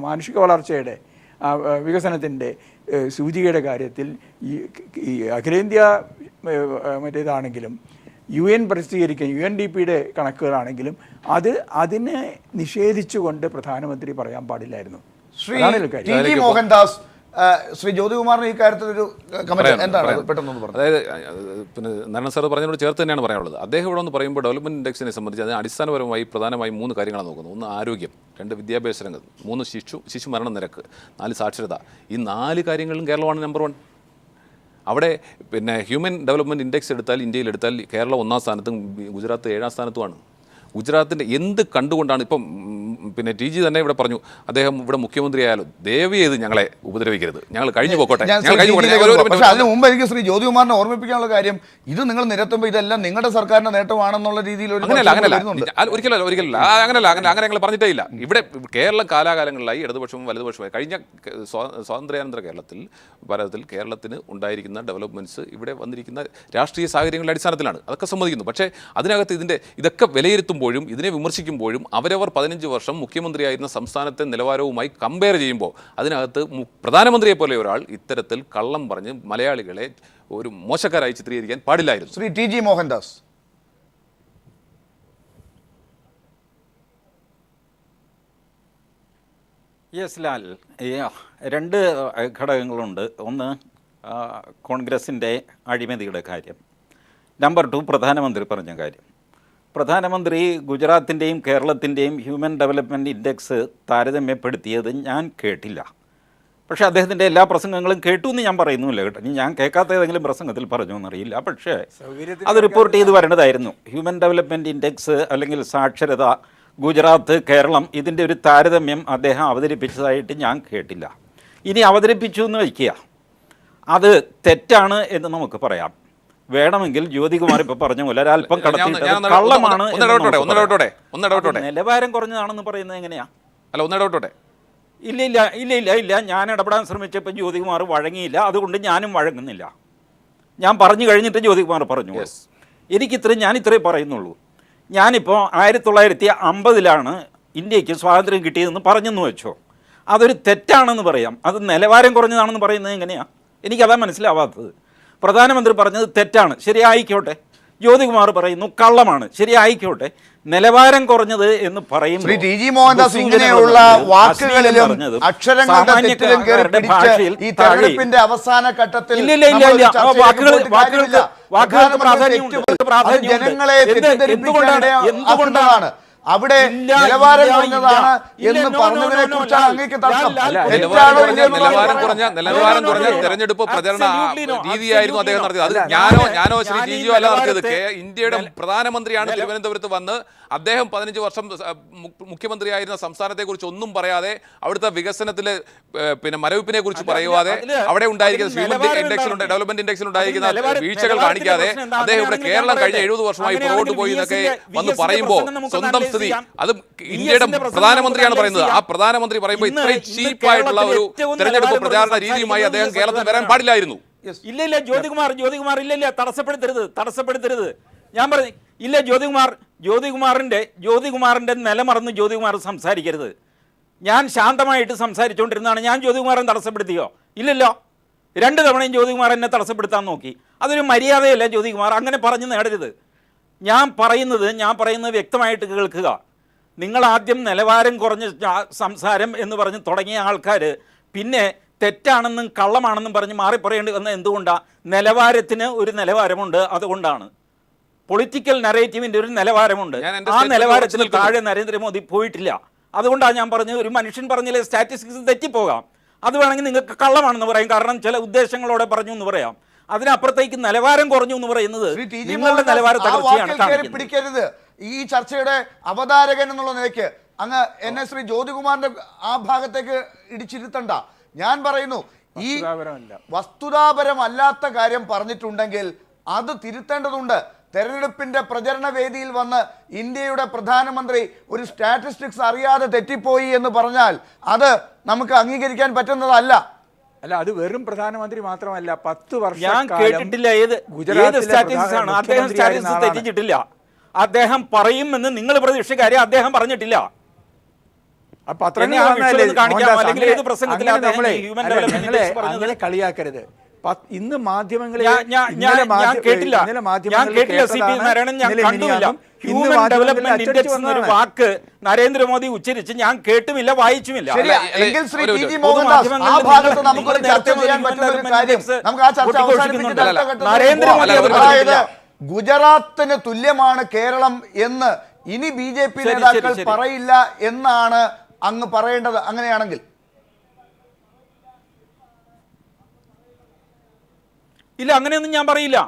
മാനുഷിക വളർച്ചയുടെ വികസനത്തിൻ്റെ സൂചികയുടെ കാര്യത്തിൽ ഈ അഖിലേന്ത്യാ മറ്റേതാണെങ്കിലും UN പ്രസിദ്ധീകരിക്കുന്ന UNDPയുടെ കണക്കുകളാണെങ്കിലും അതിനെ നിഷേധിച്ചുകൊണ്ട് പ്രധാനമന്ത്രി പറയാൻ പാടില്ലായിരുന്നു. ശ്രീ മോഹൻദാസ്, ശ്രീ ജ്യോതികുമാറിന് ഈ കാര്യത്തിൽ ഒരു കമന്റ് എന്താണ് പെട്ടെന്ന് പറഞ്ഞത്? അതായത് പിന്നെ നാരായണ സാർ പറഞ്ഞതിനോട് ചേർത്ത് തന്നെയാണ് പറയാനുള്ളത്. അദ്ദേഹം ഇവിടെ ഒന്ന് പറയുമ്പോൾ ഡെവലപ്മെൻറ്റ് ഇൻഡെക്സിനെ സംബന്ധിച്ച് അതിന് അടിസ്ഥാനപരമായി പ്രധാനമായും 3 കാര്യങ്ങളാണ് നോക്കുന്നത്. 1 ആരോഗ്യം, 2 വിദ്യാഭ്യാസ രംഗം, 3 ശിശു മരണ നിരക്ക്, 4 സാക്ഷരത. ഈ 4 കാര്യങ്ങളിലും കേരളമാണ് നമ്പർ 1. അവിടെ പിന്നെ ഹ്യൂമൻ ഡെവലപ്മെൻറ്റ് ഇൻഡെക്സ് എടുത്താൽ, ഇന്ത്യയിൽ എടുത്താൽ കേരളം 1ാം സ്ഥാനത്തും ഗുജറാത്ത് 7ാം സ്ഥാനത്തുമാണ്. ഗുജറാത്തിൻ്റെ എന്ത് കണ്ടുകൊണ്ടാണ് ഇപ്പം പിന്നെ TG തന്നെ ഇവിടെ പറഞ്ഞു, അദ്ദേഹം ഇവിടെ മുഖ്യമന്ത്രി ആയാലും ദയവ് ചെയ്ത് ഞങ്ങളെ ഉപദ്രവിക്കരുത്, ഞങ്ങൾ കഴിഞ്ഞു പോകട്ടെ. പക്ഷേ അതിന് മുമ്പ് എനിക്ക് ശ്രീ ജ്യോതികുമാറിനെ ഓർമ്മിപ്പിക്കാനുള്ള കാര്യം, ഇത് നിങ്ങൾ നിരത്തുമ്പോൾ ഇതെല്ലാം നിങ്ങളുടെ സർക്കാരിന്റെ നേട്ടമാണെന്നുള്ള രീതിയിൽ അങ്ങനെ ഞങ്ങൾ പറഞ്ഞിട്ടേ ഇല്ല. ഇവിടെ കേരളം കാലാകാലങ്ങളിലായി ഇടതുപക്ഷവും വലതുപക്ഷവുമായി കഴിഞ്ഞ സ്വാതന്ത്ര്യാനന്തര ഭാരതത്തിൽ കേരളത്തിന് ഉണ്ടായിരിക്കുന്ന ഡെവലപ്മെൻറ്റ്സ് ഇവിടെ വന്നിരിക്കുന്ന രാഷ്ട്രീയ സാഹചര്യങ്ങളുടെ അടിസ്ഥാനത്തിലാണ്. അതൊക്കെ സമ്മതിക്കുന്നു. പക്ഷേ അതിനകത്ത് ഇതൊക്കെ വിലയിരുത്തുമ്പോഴും ഇതിനെ വിമർശിക്കുമ്പോഴും അവരവർ 15 വർഷം മുഖ്യമന്ത്രിയായിരുന്ന സംസ്ഥാനത്തെ നിലവാരവുമായി കമ്പയർ ചെയ്യുമ്പോൾ അതിനകത്ത് പ്രധാനമന്ത്രിയെ പോലെ ഒരാൾ ഇത്തരത്തിൽ കള്ളം പറഞ്ഞ് മലയാളികളെ ഒരു മോശക്കാരായി ചിത്രീകരിക്കാൻ പാടില്ലായിരുന്നു. ശ്രീ TG മോഹൻദാസ്. യെസ് ലാൽ, 2 ഘടകങ്ങളുണ്ട്. ഒന്ന് കോൺഗ്രസിൻ്റെ അഴിമതിയുടെ കാര്യം, നമ്പർ 2 പ്രധാനമന്ത്രി പറഞ്ഞ കാര്യം. പ്രധാനമന്ത്രി ഗുജറാത്തിൻ്റെയും കേരളത്തിൻ്റെയും ഹ്യൂമൻ ഡെവലപ്മെൻറ്റ് ഇൻഡെക്സ് താരതമ്യപ്പെടുത്തിയത് ഞാൻ കേട്ടില്ല. പക്ഷേ അദ്ദേഹത്തിൻ്റെ എല്ലാ പ്രസംഗങ്ങളും കേട്ടു എന്ന് ഞാൻ പറയുന്നില്ല കേട്ടോ. ഇനി ഞാൻ കേൾക്കാത്ത ഏതെങ്കിലും പ്രസംഗത്തിൽ പറഞ്ഞു എന്നറിയില്ല. പക്ഷേ അത് റിപ്പോർട്ട് ചെയ്ത് വരേണ്ടതായിരുന്നു. ഹ്യൂമൻ ഡെവലപ്മെൻറ്റ് ഇൻഡെക്സ് അല്ലെങ്കിൽ സാക്ഷരത, ഗുജറാത്ത്, കേരളം, ഇതിൻ്റെ ഒരു താരതമ്യം അദ്ദേഹം അവതരിപ്പിച്ചതായിട്ട് ഞാൻ കേട്ടില്ല. ഇനി അവതരിപ്പിച്ചു എന്ന് വയ്ക്കുക, അത് തെറ്റാണ് എന്ന് നമുക്ക് പറയാം. വേണമെങ്കിൽ ജ്യോതികുമാർ ഇപ്പോൾ പറഞ്ഞ പോലെ ഒരല്പം കടത്തിയിട്ടത് കള്ളമാണ്. നിലവാരം കുറഞ്ഞതാണെന്ന് പറയുന്നത് എങ്ങനെയാ? അല്ല, ഒന്നിടവിട്ടോട്ടെ. ഇല്ല, ഞാൻ ഇടപെടാൻ ശ്രമിച്ചപ്പോൾ ജ്യോതികുമാർ വഴങ്ങിയില്ല. അതുകൊണ്ട് ഞാനും വഴങ്ങുന്നില്ല. ഞാൻ പറഞ്ഞു കഴിഞ്ഞിട്ട് ജ്യോതികുമാർ പറഞ്ഞു. ഞാൻ ഇത്രയും പറയുന്നുള്ളൂ. ഞാനിപ്പോൾ 1950 ഇന്ത്യക്ക് സ്വാതന്ത്ര്യം കിട്ടിയതെന്ന് പറഞ്ഞെന്ന് വെച്ചോ, അതൊരു തെറ്റാണെന്ന് പറയാം. അത് നിലവാരം കുറഞ്ഞതാണെന്ന് പറയുന്നത് എങ്ങനെയാണ്? എനിക്കതാ മനസ്സിലാവാത്തത്. പ്രധാനമന്ത്രി പറഞ്ഞത് തെറ്റാണ്, ശരിയായിക്കോട്ടെ. ജ്യോതികുമാർ പറയുന്നു കള്ളമാണ്, ശരിയായിക്കോട്ടെ. നിലവാരം കുറഞ്ഞത് എന്ന് പറയുമ്പോൾ ശ്രീ ടി ജി മോഹൻദാസ് ഇങ്ങനെയുള്ള വാക്കുകളിലും അക്ഷരങ്ങളുടെ തെറ്റിലും കയറി പിടിച്ച് ഈ തെരഞ്ഞെടുപ്പിന്റെ അവസാന ഘട്ടത്തിൽ ജനങ്ങളെ തെറ്റിദ്ധരിപ്പിക്കുന്നതാണ്. അവിടെ നിലവാരം കുറഞ്ഞതാണ് എന്ന് പറഞ്ഞതിനെ കുറിച്ചാണ് അങ്ങേക്ക് തർക്കം. നിലവാരം കുറഞ്ഞ തെരഞ്ഞെടുപ്പ് പ്രചരണ രീതിയായിരുന്നു അദ്ദേഹം നടത്തിയത്. അത് ഞാനോ ശ്രീ ജിജിയോ അല്ല നടത്തിയത്. ഇന്ത്യയുടെ പ്രധാനമന്ത്രിയാണ് തിരുവനന്തപുരത്ത് വന്ന് അദ്ദേഹം 15 വർഷം മുഖ്യമന്ത്രിയായിരുന്ന സംസ്ഥാനത്തെ കുറിച്ച് ഒന്നും പറയാതെ, അവിടുത്തെ വികസനത്തിലെ മരവിപ്പിനെ കുറിച്ച് പറയുവാതെ, അവിടെ ഉണ്ടായിരിക്കുന്ന ഡെവലപ്മെന്റ് ഇൻഡെക്സിൽ ഉണ്ടായിരിക്കുന്ന വീഴ്ചകൾ കാണിക്കാതെ അദ്ദേഹം ഇവിടെ കേരളം കഴിഞ്ഞ 70 വർഷമായി പുറകോട്ട് പോയി എന്നൊക്കെ വന്ന് പറയുമ്പോൾ സ്വന്തം സ്ഥിതി, അത് ഇന്ത്യയുടെ പ്രധാനമന്ത്രിയാണ് പറയുന്നത്. ആ പ്രധാനമന്ത്രി പറയുമ്പോൾ ഇത്രയും ചീപ്പായിട്ടുള്ള ഒരു തെരഞ്ഞെടുപ്പ് പ്രചാരണ രീതിയുമായി അദ്ദേഹം കേരളത്തിൽ വരാൻ പാടില്ലായിരുന്നു. ഇല്ല ജ്യോതികുമാർ ഇല്ല, തടസ്സപ്പെടുത്തരുത്. ഞാൻ പറഞ്ഞു ഇല്ല, ജ്യോതികുമാറിന്റെ നിലമറന്ന് ജ്യോതികുമാർ സംസാരിക്കരുത്. ഞാൻ ശാന്തമായിട്ട് സംസാരിച്ചുകൊണ്ടിരുന്നതാണ്. ഞാൻ ജ്യോതികുമാരൻ തടസ്സപ്പെടുത്തിയോ? ഇല്ലല്ലോ. 2 തവണയും ജ്യോതികുമാർ എന്നെ തടസ്സപ്പെടുത്താൻ നോക്കി. അതൊരു മര്യാദയല്ല ജ്യോതികുമാർ, അങ്ങനെ പറഞ്ഞു നേടരുത്. ഞാൻ പറയുന്നത് വ്യക്തമായിട്ട് കേൾക്കുക. നിങ്ങൾ ആദ്യം നിലവാരം കുറഞ്ഞ സംസാരം എന്ന് പറഞ്ഞ് തുടങ്ങിയ ആൾക്കാർ പിന്നെ തെറ്റാണെന്നും കള്ളമാണെന്നും പറഞ്ഞ് മാറിപ്പറയേണ്ടി വന്ന എന്തുകൊണ്ടാണ്? നിലവാരത്തിന് ഒരു നിലവാരമുണ്ട്, അതുകൊണ്ടാണ്. പൊളിറ്റിക്കൽ നറേറ്റീവിൻ്റെ ഒരു നിലവാരമുണ്ട്. ആ നിലവാരത്തിന് താഴെ നരേന്ദ്രമോദി പോയിട്ടില്ല. അതുകൊണ്ടാണ് ഞാൻ പറഞ്ഞത്, ഒരു മനുഷ്യൻ പറഞ്ഞില്ലേ സ്റ്റാറ്റിസ്റ്റിക്സ് തെറ്റിപ്പോകാം, അത് വേണമെങ്കിൽ നിങ്ങൾക്ക് കള്ളമാണെന്ന് പറയും, കാരണം ചില ഉദ്ദേശങ്ങളോടെ പറഞ്ഞു എന്ന് പറയാം. അതിനപ്പുറത്തേക്ക് നിലവാരം കുറഞ്ഞു എന്ന് പറയുന്നത് നിങ്ങളുടെ നിലവാര തകർച്ചയാണ്. പിടിക്കരുത്. ഈ ചർച്ചയുടെ അവതാരകൻ എന്നുള്ള നിലയ്ക്ക് അങ്ങ് എന്നെ ശ്രീ ജ്യോതികുമാറിന്റെ ആ ഭാഗത്തേക്ക് ഇടിച്ചിരുത്തണ്ട. ഞാൻ പറയുന്നു, ഈ വസ്തുതാപരമല്ലാത്ത കാര്യം പറഞ്ഞിട്ടുണ്ടെങ്കിൽ അത് തിരുത്തേണ്ടതുണ്ട്. തെരഞ്ഞെടുപ്പിന്റെ പ്രചരണ വേദിയിൽ വന്ന് ഇന്ത്യയുടെ പ്രധാനമന്ത്രി ഒരു സ്റ്റാറ്റിസ്റ്റിക്സ് അറിയാതെ തെറ്റിപ്പോയി എന്ന് പറഞ്ഞാൽ അത് നമുക്ക് അംഗീകരിക്കാൻ പറ്റുന്നതല്ല. അല്ല, അത് വെറും പ്രധാനമന്ത്രി മാത്രമല്ല, 10 വർഷം ഞാൻ കേട്ടിട്ടില്ല. അദ്ദേഹം തെറ്റിച്ചിട്ടില്ല. അദ്ദേഹം പറയുമെന്ന് നിങ്ങൾ പ്രതീക്ഷക്കാരെ അദ്ദേഹം പറഞ്ഞിട്ടില്ല. കളിയാക്കരുത്. ഇന്ന് മാധ്യമങ്ങളിൽ വാക്ക് നരേന്ദ്രമോദി ഉച്ചരിച്ച് ഞാൻ കേട്ടുമില്ല, വായിച്ചുമില്ല. നരേന്ദ്രമോദി ഗുജറാത്തിന് തുല്യമാണ് കേരളം എന്ന് ഇനി BJP നേതാക്കൾ പറയില്ല എന്നാണ് അങ്ങ് പറയേണ്ടത്. അങ്ങനെയാണെങ്കിൽ ഇല്ല, അങ്ങനെയൊന്നും ഞാൻ പറയില്ല.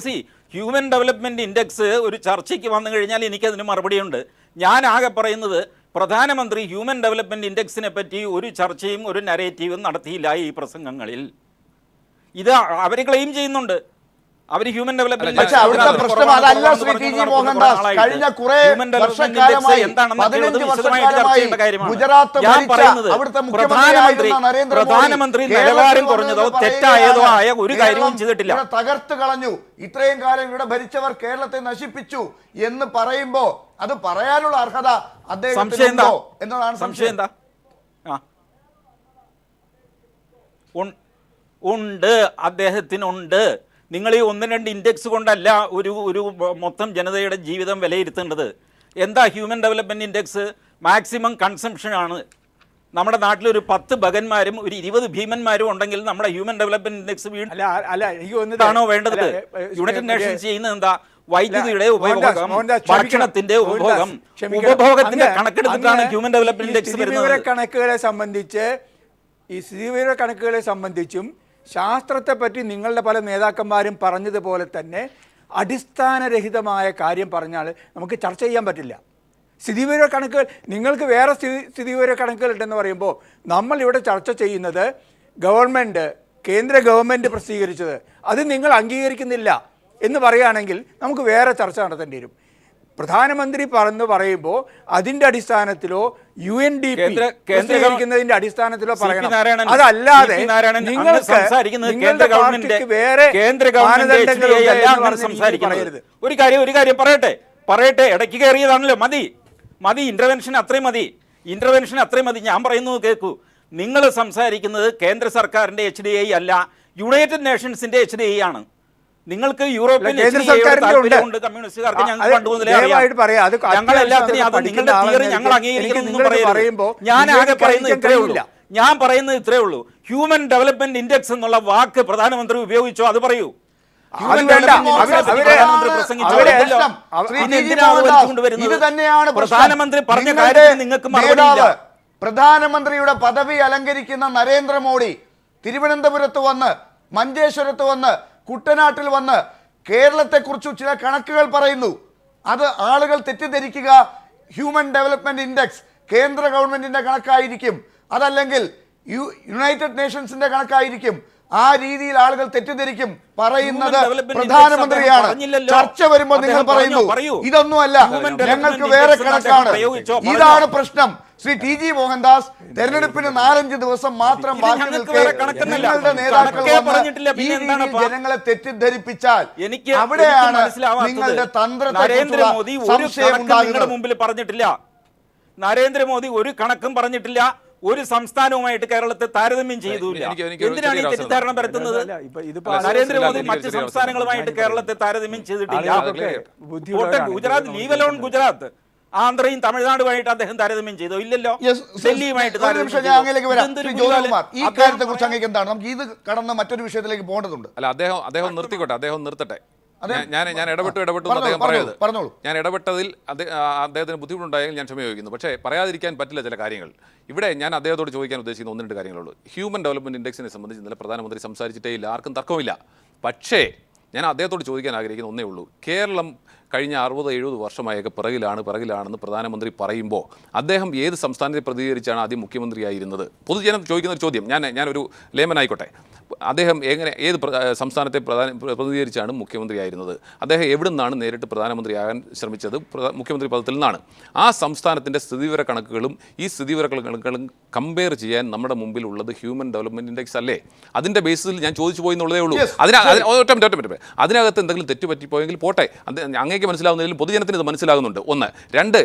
സി, ഹ്യൂമൻ ഡെവലപ്മെൻറ്റ് ഇൻഡെക്സ് ഒരു ചർച്ചയ്ക്ക് വന്നു കഴിഞ്ഞാൽ എനിക്കതിന് മറുപടിയുണ്ട്. ഞാൻ ആകെ പറയുന്നത്, പ്രധാനമന്ത്രി ഹ്യൂമൻ ഡെവലപ്മെൻറ്റ് ഇൻഡെക്സിനെ പറ്റി ഒരു ചർച്ചയും ഒരു നരേറ്റീവും നടത്തിയില്ല ഈ പ്രസംഗങ്ങളിൽ. ഇത് അവർ ക്ലെയിം ചെയ്യുന്നുണ്ട്. അവർ ഹ്യൂമൻ ഡെവലപ്മെന്റ് പ്രധാനമന്ത്രി നിലവാരം കുറഞ്ഞതോ തെറ്റായതോ ആയ ഒരു കാര്യവും ചെയ്തിട്ടില്ല. തകർത്ത് കളഞ്ഞു, ഇത്രയും കാലം ഇവിടെ ഭരിച്ചവർ കേരളത്തെ നശിപ്പിച്ചു എന്ന് പറയുമ്പോ അത് പറയാനുള്ള അർഹത അദ്ദേഹത്തിനുണ്ടോ എന്നതാണ് സംശയം. എന്താ ഉണ്ട്, അദ്ദേഹത്തിനുണ്ട്. നിങ്ങൾ ഈ 1-2 ഇൻഡെക്സ് കൊണ്ടല്ല ഒരു മൊത്തം ജനതയുടെ ജീവിതം വിലയിരുത്തേണ്ടത്. എന്താ ഹ്യൂമൻ ഡെവലപ്മെൻറ്റ് ഇൻഡെക്സ്? മാക്സിമം കൺസംഷനാണ്. നമ്മുടെ നാട്ടിലൊരു 10 ഭഗന്മാരും ഒരു 20 ഭീമന്മാരും ഉണ്ടെങ്കിൽ നമ്മുടെ ഹ്യൂമൻ ഡെവലപ്മെൻറ്റ് ഇൻഡെക്സ് വീണ്ടാണോ വേണ്ടത്? യുണൈറ്റഡ് നേഷൻസ് ചെയ്യുന്നത് എന്താ? വൈദ്യുതിയുടെ ഉപഭോഗം, ഭക്ഷണത്തിന്റെ ഉപഭോഗത്തിന്റെ കണക്കെടുത്തിട്ടാണ് ഹ്യൂമൻ ഡെവലപ്മെന്റ് ഇൻഡെക്സ് വരുന്നത്. കണക്കുകളെ സംബന്ധിച്ച് ഈ സ്ഥിതിവിവര കണക്കുകളെ സംബന്ധിച്ചും ശാസ്ത്രത്തെപ്പറ്റി നിങ്ങളുടെ പല നേതാക്കന്മാരും പറഞ്ഞതുപോലെ തന്നെ അടിസ്ഥാനരഹിതമായ കാര്യം പറഞ്ഞാൽ നമുക്ക് ചർച്ച ചെയ്യാൻ പറ്റില്ല. സ്ഥിതിവിവര കണക്കുകൾ നിങ്ങൾക്ക് വേറെ സ്ഥിതിവിവര കണക്കുകൾ ഉണ്ടെന്ന് പറയുമ്പോൾ നമ്മളിവിടെ ചർച്ച ചെയ്യുന്നത് കേന്ദ്ര ഗവൺമെൻറ് പ്രസിദ്ധീകരിച്ചത് അത് നിങ്ങൾ അംഗീകരിക്കുന്നില്ല എന്ന് പറയുകയാണെങ്കിൽ നമുക്ക് വേറെ ചർച്ച നടത്തേണ്ടി വരും. പ്രധാനമന്ത്രി പറയുമ്പോൾ അതിൻ്റെ അടിസ്ഥാനത്തിലോ UNDP പ്രസിദ്ധീകരിക്കുന്നതിന്റെ അടിസ്ഥാനത്തിലോ പറയണം. അതല്ലാതെ പറയരുത്. ഒരു കാര്യം പറയട്ടെ ഇടയ്ക്ക് കയറിയതാണല്ലോ, മതി ഇന്റർവെൻഷൻ അത്രയും മതി. ഞാൻ പറയുന്നത് കേൾക്കൂ. നിങ്ങൾ സംസാരിക്കുന്നത് കേന്ദ്ര സർക്കാരിന്റെ HDI അല്ല, യുണൈറ്റഡ് നേഷൻസിന്റെ HDI ആണ്. നിങ്ങൾക്ക് യൂറോപ്യൻ കമ്മ്യൂണിസ്റ്റുകാർക്ക് ഞങ്ങൾ പണ്ടുമുതലേ ഞാൻ ആകെ പറയുന്നത് ഇത്രയേ ഉള്ളൂ. ഹ്യൂമൻ ഡെവലപ്മെന്റ് ഇൻഡെക്സ് എന്നുള്ള വാക്ക് പ്രധാനമന്ത്രി ഉപയോഗിച്ചോ അത് പറയൂ. പ്രധാനമന്ത്രി പറഞ്ഞ കാര്യത്തിൽ നിങ്ങൾക്ക് മറുപടിയില്ല. പ്രധാനമന്ത്രിയുടെ പദവി അലങ്കരിക്കുന്ന നരേന്ദ്രമോദി തിരുവനന്തപുരത്ത് വന്ന്, മഞ്ചേശ്വരത്ത് വന്ന്, കുട്ടനാട്ടിൽ വന്ന് കേരളത്തെക്കുറിച്ച് ചില കണക്കുകൾ പറയുന്നു. അത് ആളുകൾ തെറ്റിദ്ധരിക്കുക ഹ്യൂമൻ ഡെവലപ്മെന്റ് ഇൻഡെക്സ് കേന്ദ്ര ഗവൺമെന്റിന്റെ കണക്കായിരിക്കും, അതല്ലെങ്കിൽ യുണൈറ്റഡ് നേഷൻസിന്റെ കണക്കായിരിക്കും. ആ രീതിയിൽ ആളുകൾ തെറ്റിദ്ധരിക്കും. പറയുന്നത് പ്രധാനമന്ത്രിയാണ്. ചർച്ച വരുമ്പോൾ നിങ്ങൾ പറയുന്നു ഇതൊന്നുമല്ല, ഞങ്ങൾക്ക് വേറെ കണക്കാണ്. ഇതാണ് പ്രശ്നം. ശ്രീ TG മോഹൻദാസ്, തെരഞ്ഞെടുപ്പിന് 4-5 ദിവസം മാത്രം ബാക്കി നിൽക്കെ നിങ്ങളുടെ നേതാക്കൾ ഈ രീതിയിൽ ജനങ്ങളെ തെറ്റിദ്ധരിപ്പിച്ചാൽ അവിടെയാണ് നിങ്ങളുടെ തന്ത്രത്തെക്കുറിച്ചുള്ള സംശയം ഉണ്ടാകുന്നത്. മുമ്പിൽ പറഞ്ഞിട്ടില്ല നരേന്ദ്രമോദി, ഒരു കണക്കും പറഞ്ഞിട്ടില്ല. ഒരു സംസ്ഥാനവുമായിട്ട് കേരളത്തെ താരതമ്യം ചെയ്തില്ല. എന്തിനാണ് ഈ തെറ്റിദ്ധാരണ പരത്തുന്നത്? നരേന്ദ്രമോദി മറ്റ് സംസ്ഥാനങ്ങളുമായിട്ട് കേരളത്തെ താരതമ്യം ചെയ്തിട്ടില്ല. ഗുജറാത്ത്, ആന്ധ്രയും തമിഴ്നാടുമായിട്ട് അദ്ദേഹം താരതമ്യം ചെയ്തോ? ഇല്ലല്ലോ. ഡൽഹിയുമായിട്ട് ഈ കാര്യത്തെ കുറിച്ച് അങ്ങേക്ക് എന്താണ്? നമുക്ക് ഇത് കടന്ന് മറ്റൊരു വിഷയത്തിലേക്ക് പോകേണ്ടതുണ്ട്. അല്ല, അദ്ദേഹം നിർത്തട്ടെ. ഞാൻ ഇടപെട്ടു അദ്ദേഹം പറയുന്നത്. ഞാൻ ഇടപെട്ടതിൽ അദ്ദേഹത്തിന് ബുദ്ധിമുട്ടുണ്ടായെങ്കിൽ ഞാൻ ക്ഷമ ചോദിക്കുന്നു. പക്ഷേ പറയാതിരിക്കാൻ പറ്റില്ല ചില കാര്യങ്ങൾ. ഇവിടെ ഞാൻ അദ്ദേഹത്തോട് ചോദിക്കാൻ ഉദ്ദേശിക്കുന്ന 1-2 കാര്യങ്ങളുള്ളൂ. ഹ്യൂമൻ ഡെവലപ്മെന്റ് ഇൻഡെക്സിനെ സംബന്ധിച്ച് ഇന്നലെ പ്രധാനമന്ത്രി സംസാരിച്ചിട്ടേ ഇല്ല, ആർക്കും തർക്കമില്ല. പക്ഷേ ഞാൻ അദ്ദേഹത്തോട് ചോദിക്കാൻ ആഗ്രഹിക്കുന്ന ഒന്നേ ഉള്ളൂ. കേരളം കഴിഞ്ഞ 60-70 വർഷമായൊക്കെ പിറകിലാണെന്ന് പ്രധാനമന്ത്രി പറയുമ്പോൾ അദ്ദേഹം ഏത് സംസ്ഥാനത്തെ പ്രതികരിച്ചാണ് ആദ്യം മുഖ്യമന്ത്രിയായിരുന്നത്? പൊതുജനം ചോദിക്കുന്ന ഒരു ചോദ്യം. ഞാനൊരു ലേമനായിക്കോട്ടെ. അദ്ദേഹം ഏത് സംസ്ഥാനത്തെ പ്രതികരിച്ചാണ് മുഖ്യമന്ത്രിയായിരുന്നത്? അദ്ദേഹം എവിടെ നിന്നാണ് നേരിട്ട് പ്രധാനമന്ത്രിയാകാൻ ശ്രമിച്ചത്? മുഖ്യമന്ത്രി പദത്തിൽ നിന്നാണ്. ആ സംസ്ഥാനത്തിൻ്റെ സ്ഥിതിവിവര കണക്കുകളും ഈ സ്ഥിതിവിവര കണക്കുകളും കമ്പയർ ചെയ്യാൻ നമ്മുടെ മുമ്പിൽ ഉള്ളത് ഹ്യൂമൻ ഡെവലപ്മെന്റ് ഇൻഡെക്സ് അല്ലേ? അതിൻ്റെ ബേസിസിൽ ഞാൻ ചോദിച്ചു പോയി എന്നുള്ളതേ ഉള്ളൂ. അതിനകത്ത് എന്തെങ്കിലും തെറ്റുപറ്റിപ്പോയെങ്കിൽ പോട്ടെ, അങ്ങേക്ക് മനസ്സിലാവുന്നതിലും പൊതുജനത്തിന് ഇത് മനസ്സിലാകുന്നുണ്ട്. 1. 2,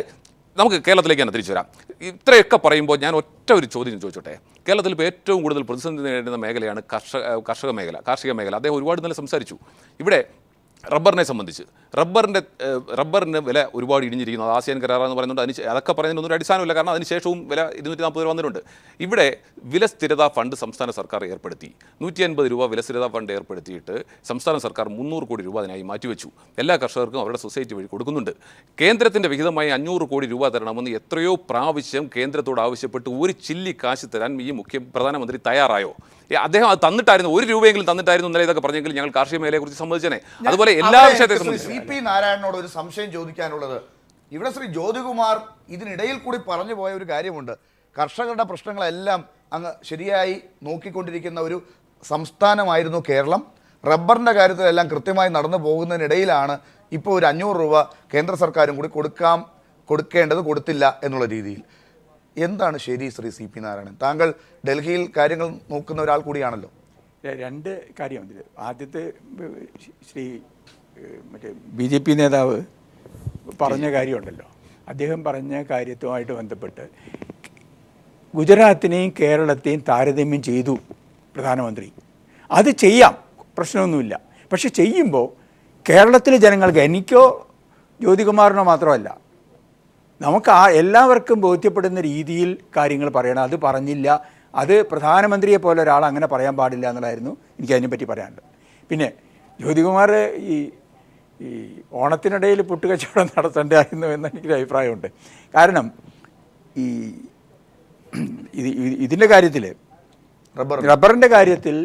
നമുക്ക് കേരളത്തിലേക്ക് തന്നെ തിരിച്ചു വരാം. ഇത്രയൊക്കെ പറയുമ്പോൾ ഞാൻ ഒറ്റ ഒരു ചോദ്യം ചോദിച്ചോട്ടെ. കേരളത്തിൽ ഇപ്പോൾ ഏറ്റവും കൂടുതൽ പ്രതിസന്ധി നേരിടുന്ന മേഖലയാണ് കാർഷിക മേഖല. അദ്ദേഹം ഒരുപാട് നല്ല സംസാരിച്ചു. ഇവിടെ റബ്ബറിനെ സംബന്ധിച്ച് റബ്ബറിൻ്റെ വില ഒരുപാട് ഇടിഞ്ഞിരിക്കുന്നു. ആസിയാൻ കരാറെന്ന് പറയുന്നുണ്ട്. അതൊക്കെ പറയുന്നതിനൊന്നും ഒരു അടിസ്ഥാനമില്ല. കാരണം അതിന് ശേഷവും വില 240 വന്നിട്ടുണ്ട്. ഇവിടെ വില സ്ഥിരതാ ഫണ്ട് സംസ്ഥാന സർക്കാർ ഏർപ്പെടുത്തി. 150 രൂപ വില സ്ഥിരതാ ഫണ്ട് ഏർപ്പെടുത്തിയിട്ട് സംസ്ഥാന സർക്കാർ 300 കോടി രൂപ അതിനായി മാറ്റിവെച്ചു. എല്ലാ കർഷകർക്കും അവരുടെ സൊസൈറ്റി വഴി കൊടുക്കുന്നുണ്ട്. കേന്ദ്രത്തിൻ്റെ വിഹിതമായി 500 കോടി രൂപ തരണമെന്ന് എത്രയോ പ്രാവശ്യം കേന്ദ്രത്തോട് ആവശ്യപ്പെട്ട് ഒരു ചില്ലി കാശ് തരാൻ ഈ പ്രധാനമന്ത്രി തയ്യാറായോ? അദ്ദേഹം അത് തന്നിട്ടായിരുന്നു, 1 രൂപയെങ്കിലും തന്നിട്ടായിരുന്നു ഇന്നലെ ഇതൊക്കെ പറഞ്ഞെങ്കിൽ ഞങ്ങൾ കാർഷിക മേഖലയെ കുറിച്ച് സമ്മതിച്ചേനെ. അതുപോലെ എല്ലാ വിഷയത്തെ സംബന്ധിച്ച് CP നാരായണനോട് ഒരു സംശയം ചോദിക്കാനുള്ളത്, ഇവിടെ ശ്രീ ജ്യോതികുമാർ ഇതിനിടയിൽ കൂടി പറഞ്ഞു പോയ ഒരു കാര്യമുണ്ട്. കർഷകരുടെ പ്രശ്നങ്ങളെല്ലാം അങ്ങ് ശരിയായി നോക്കിക്കൊണ്ടിരിക്കുന്ന ഒരു സംസ്ഥാനമായിരുന്നു കേരളം. റബ്ബറിൻ്റെ കാര്യത്തിലെല്ലാം കൃത്യമായി നടന്നു പോകുന്നതിനിടയിലാണ് ഇപ്പോൾ ഒരു 500 രൂപ കേന്ദ്ര സർക്കാരും കൂടി കൊടുക്കേണ്ടത് കൊടുത്തില്ല എന്നുള്ള രീതിയിൽ. എന്താണ് ശരി ശ്രീ CP നാരായണൻ? താങ്കൾ ഡൽഹിയിൽ കാര്യങ്ങൾ നോക്കുന്ന ഒരാൾ കൂടിയാണല്ലോ. 2 കാര്യം ഇതിൽ. ആദ്യത്തെ മറ്റേ BJP നേതാവ് പറഞ്ഞ കാര്യമുണ്ടല്ലോ, അദ്ദേഹം പറഞ്ഞ കാര്യത്തുമായിട്ട് ബന്ധപ്പെട്ട് ഗുജറാത്തിനെയും കേരളത്തെയും താരതമ്യം ചെയ്തു പ്രധാനമന്ത്രി. അത് ചെയ്യാം, പ്രശ്നമൊന്നുമില്ല. പക്ഷെ ചെയ്യുമ്പോൾ കേരളത്തിലെ ജനങ്ങൾക്ക്, എനിക്കോ ജ്യോതികുമാറിനോ മാത്രമല്ല, നമുക്ക് എല്ലാവർക്കും ബോധ്യപ്പെടുന്ന രീതിയിൽ കാര്യങ്ങൾ പറയണം. അത് പറഞ്ഞില്ല. അത് പ്രധാനമന്ത്രിയെ പോലെ ഒരാൾ അങ്ങനെ പറയാൻ പാടില്ല എന്നുള്ളതായിരുന്നു എനിക്കതിനെപ്പറ്റി പറയാനുള്ളത്. പിന്നെ ജ്യോതികുമാർ ഈ ഓണത്തിനിടയിൽ പുട്ടുകച്ചവടം നടത്തേണ്ടായിരുന്നു എന്ന് എനിക്കൊരു അഭിപ്രായമുണ്ട്. കാരണം ഇതിൻ്റെ കാര്യത്തിൽ റബ്ബറിൻ്റെ കാര്യത്തിൽ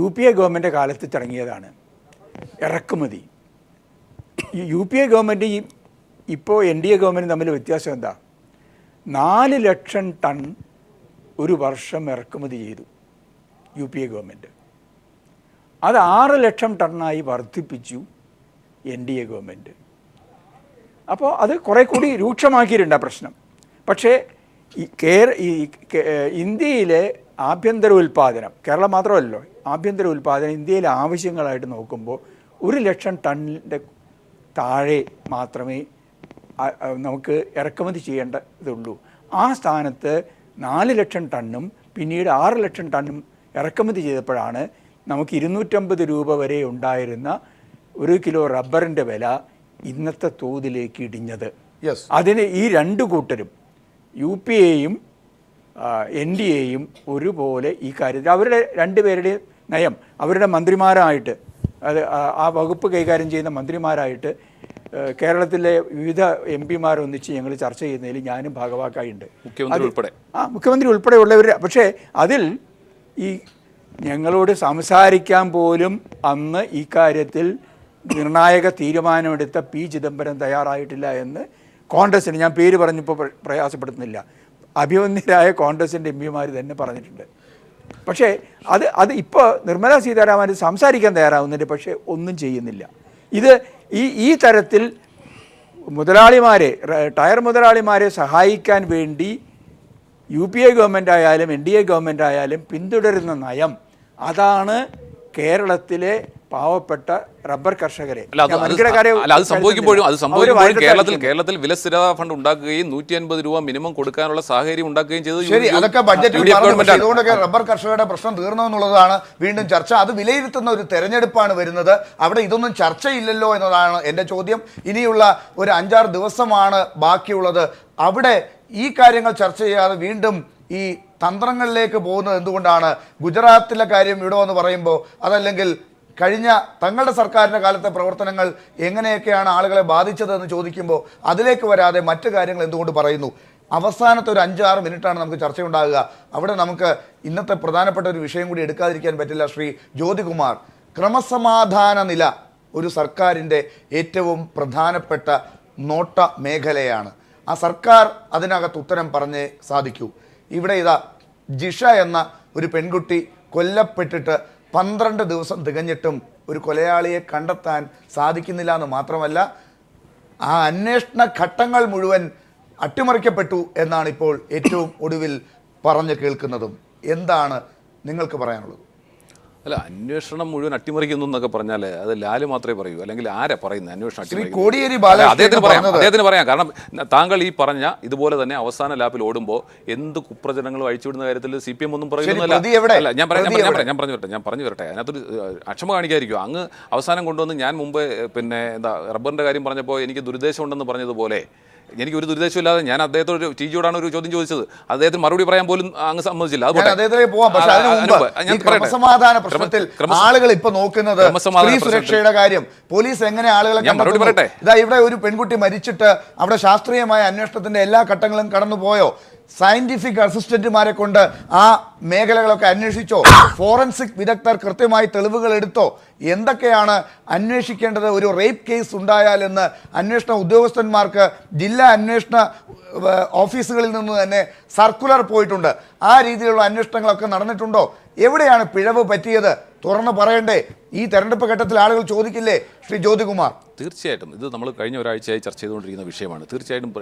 UPA ഗവൺമെൻറ് കാലത്ത് തുടങ്ങിയതാണ് ഇറക്കുമതി. UPA ഗവൺമെൻറ് ഇപ്പോൾ NDA ഗവൺമെൻറ് തമ്മിൽ വ്യത്യാസം എന്താ? 4 ലക്ഷം ടൺ ഒരു വർഷം ഇറക്കുമതി ചെയ്തു UPA ഗവൺമെൻറ്. അത് 6 ലക്ഷം ടണ്ണായി വർദ്ധിപ്പിച്ചു NDA ഗവൺമെൻറ്. അപ്പോൾ അത് കുറേ കൂടി രൂക്ഷമാക്കിയിട്ടുണ്ട് ആ പ്രശ്നം. പക്ഷേ ഇന്ത്യയിലെ ആഭ്യന്തര ഉൽപ്പാദനം, കേരളം മാത്രമല്ലല്ലോ, ആഭ്യന്തര ഉൽപ്പാദനം ഇന്ത്യയിലെ ആവശ്യങ്ങളായിട്ട് നോക്കുമ്പോൾ 1 ലക്ഷം ടണ്ണിൻ്റെ താഴെ മാത്രമേ നമുക്ക് ഇറക്കുമതി ചെയ്യേണ്ടതുള്ളൂ. ആ സ്ഥാനത്ത് 4 ലക്ഷം ടണ്ണും പിന്നീട് 6 ലക്ഷം ടണ്ണും ഇറക്കുമതി ചെയ്തപ്പോഴാണ് നമുക്ക് 250 രൂപ വരെ ഉണ്ടായിരുന്ന 1 കിലോ റബ്ബറിൻ്റെ വില ഇന്നത്തെ തോതിലേക്ക് ഇടിഞ്ഞത്. അതിന് ഈ രണ്ട് കൂട്ടരും UPAയും NDAയും ഒരുപോലെ ഈ കാര്യത്തിൽ അവരുടെ രണ്ടുപേരുടെയും നയം, അവരുടെ മന്ത്രിമാരായിട്ട്, അത് ആ വകുപ്പ് കൈകാര്യം ചെയ്യുന്ന മന്ത്രിമാരായിട്ട് കേരളത്തിലെ വിവിധ MP-മാർ ഒന്നിച്ച് ഞങ്ങൾ ചർച്ച ചെയ്യുന്നതിൽ ഞാനും ഭാഗവാക്കായിട്ടുണ്ട്, മുഖ്യമന്ത്രി ഉൾപ്പെടെയുള്ളവർ. പക്ഷേ അതിൽ ഈ ഞങ്ങളോട് സംസാരിക്കാൻ പോലും അന്ന് ഈ കാര്യത്തിൽ നിർണായക തീരുമാനമെടുത്ത P. ചിദംബരം തയ്യാറായിട്ടില്ല എന്ന് കോൺഗ്രസിന്, ഞാൻ പേര് പറഞ്ഞപ്പോൾ പ്രയാസപ്പെടുത്തുന്നില്ല, അഭിമന്യരായ കോൺഗ്രസിൻ്റെ MP-മാർ തന്നെ പറഞ്ഞിട്ടുണ്ട്. പക്ഷേ അത് ഇപ്പോൾ നിർമ്മലാ സീതാരാമൻ സംസാരിക്കാൻ തയ്യാറാവുന്നുണ്ട്, പക്ഷേ ഒന്നും ചെയ്യുന്നില്ല. ഇത് ഈ തരത്തിൽ മുതലാളിമാരെ, ടയർ മുതലാളിമാരെ സഹായിക്കാൻ വേണ്ടി UPA ഗവൺമെൻറ് ആയാലും NDA ഗവൺമെൻറ് ആയാലും പിന്തുടരുന്ന നയം, അതാണ് കേരളത്തിലെ പാവപ്പെട്ട റബ്ബർ കർഷകരെ. അത് സംഭവിക്കുമ്പോഴും കേരളത്തിൽ വില സ്ഥിരതാ ഫണ്ട് ഉണ്ടാക്കുകയും 150 രൂപ മിനിമം കൊടുക്കാനുള്ള സാഹചര്യം ഉണ്ടാക്കുകയും ചെയ്തു. ശരി, അതൊക്കെ ബഡ്ജറ്റിൽ ഇതുകൊണ്ടൊക്കെ റബ്ബർ കർഷകരുടെ പ്രശ്നം തീർന്നു എന്നുള്ളതാണ് വീണ്ടും ചർച്ച. അത് വിലയിരുത്തുന്ന ഒരു തെരഞ്ഞെടുപ്പാണ് വരുന്നത്. അവിടെ ഇതൊന്നും ചർച്ചയില്ലല്ലോ എന്നതാണ് എൻ്റെ ചോദ്യം. ഇനിയുള്ള ഒരു 5-6 ദിവസമാണ് ബാക്കിയുള്ളത്. അവിടെ ഈ കാര്യങ്ങൾ ചർച്ച ചെയ്യാതെ വീണ്ടും ഈ തന്ത്രങ്ങളിലേക്ക് പോകുന്നത് എന്തുകൊണ്ടാണ്? ഗുജറാത്തിലെ കാര്യം ഇവിടെ വന്ന് പറയുമ്പോൾ, അതല്ലെങ്കിൽ കഴിഞ്ഞ തങ്ങളുടെ സർക്കാരിൻ്റെ കാലത്തെ പ്രവർത്തനങ്ങൾ എങ്ങനെയൊക്കെയാണ് ആളുകളെ ബാധിച്ചതെന്ന് ചോദിക്കുമ്പോൾ അതിലേക്ക് വരാതെ മറ്റു കാര്യങ്ങൾ എന്തുകൊണ്ട് പറയുന്നു? അവസാനത്തെ ഒരു 5-6 മിനിറ്റാണ് നമുക്ക് ചർച്ചയുണ്ടാകുക. അവിടെ നമുക്ക് ഇന്നത്തെ പ്രധാനപ്പെട്ട ഒരു വിഷയം കൂടി എടുക്കാതിരിക്കാൻ പറ്റില്ല. ശ്രീ ജ്യോതികുമാർ, ക്രമസമാധാന നില ഒരു സർക്കാരിൻ്റെ ഏറ്റവും പ്രധാനപ്പെട്ട നോട്ട മേഖലയാണ്. ആ സർക്കാർ അതിനകത്ത് ഉത്തരം പറഞ്ഞേ സാധിക്കൂ. ഇവിടെ ഇതാ ജിഷ എന്ന ഒരു പെൺകുട്ടി കൊല്ലപ്പെട്ടിട്ട് 12 ദിവസം തികഞ്ഞിട്ടും ഒരു കൊലയാളിയെ കണ്ടെത്താൻ സാധിക്കുന്നില്ല എന്ന് മാത്രമല്ല, ആ അന്വേഷണ ഘട്ടങ്ങൾ മുഴുവൻ അട്ടിമറിക്കപ്പെട്ടു എന്നാണ് ഇപ്പോൾ ഏറ്റവും ഒടുവിൽ പറഞ്ഞു കേൾക്കുന്നതും. എന്താണ് നിങ്ങൾക്ക് പറയാനുള്ളത്? അല്ല, അന്വേഷണം മുഴുവൻ അട്ടിമറിക്കുന്നു എന്നൊക്കെ പറഞ്ഞാൽ അത് ലാല് മാത്രമേ പറയൂ, അല്ലെങ്കിൽ ആരാ പറയുന്നത് അന്വേഷണം അദ്ദേഹത്തിന് പറയാം. കാരണം താങ്കൾ ഈ പറഞ്ഞ ഇതുപോലെ തന്നെ അവസാന ലാപ്പിൽ ഓടുമ്പോൾ എന്ത് കുപ്രചരണങ്ങളും അഴിച്ചുവിടുന്ന കാര്യത്തിൽ CPM ഒന്നും പറയുന്നില്ല. ഞാൻ പറഞ്ഞു വരട്ടെ. അതിനകത്തൊരു അക്ഷമ കാണിക്കാതിരിക്കും. അങ്ങ് അവസാനം കൊണ്ടുവന്ന് ഞാൻ മുമ്പ് റബ്ബറിൻ്റെ കാര്യം പറഞ്ഞപ്പോൾ എനിക്ക് ദുരുദ്ദേശം ഉണ്ടെന്ന് പറഞ്ഞതുപോലെ എനിക്കൊരു ദുരുദ്ദേശമില്ലാതെ ഞാൻ അദ്ദേഹത്തോട് TGയോടാണ് ഒരു ചോദ്യം ചോദിച്ചത്. അദ്ദേഹത്തിന് മറുപടി പറയാൻ പോലും അങ്ങ് സമ്മതിച്ചില്ല. ആളുകൾ ഇപ്പൊ നോക്കുന്നത് സുരക്ഷയുടെ കാര്യം, പോലീസ് എങ്ങനെ ആളുകളെ ഇതാ ഇവിടെ ഒരു പെൺകുട്ടി മരിച്ചിട്ട് അവിടെ ശാസ്ത്രീയമായ അന്വേഷണത്തിന്റെ എല്ലാ ഘട്ടങ്ങളും കടന്നുപോയോ? സയന്റിഫിക് അസിസ്റ്റന്റുമാരെ കൊണ്ട് ആ മേഖലകളൊക്കെ അന്വേഷിച്ചോ? ഫോറൻസിക് വിദഗ്ധർ കൃത്യമായി തെളിവുകൾ എടുത്തോ? എന്തൊക്കെയാണ് അന്വേഷിക്കേണ്ടത്? ഒരു റേപ്പ് കേസ് ഉണ്ടായാലെന്ന് അന്വേഷണ ഉദ്യോഗസ്ഥന്മാർക്ക് ജില്ലാ അന്വേഷണ ഓഫീസുകളിൽ നിന്ന് തന്നെ സർക്കുലർ പോയിട്ടുണ്ട്. ആ രീതിയിലുള്ള അന്വേഷണങ്ങളൊക്കെ നടന്നിട്ടുണ്ടോ? എവിടെയാണ് പിഴവ് പറ്റിയത്? തുറന്ന് പറയണ്ടേ? ഈ തെരഞ്ഞെടുപ്പ് ഘട്ടത്തിൽ ആളുകൾ ചോദിക്കില്ലേ ശ്രീ ജ്യോതികുമാർ? തീർച്ചയായിട്ടും ഇത് നമ്മൾ കഴിഞ്ഞ ഒരാഴ്ചയായി ചർച്ച ചെയ്തുകൊണ്ടിരിക്കുന്ന വിഷയമാണ്. തീർച്ചയായിട്ടും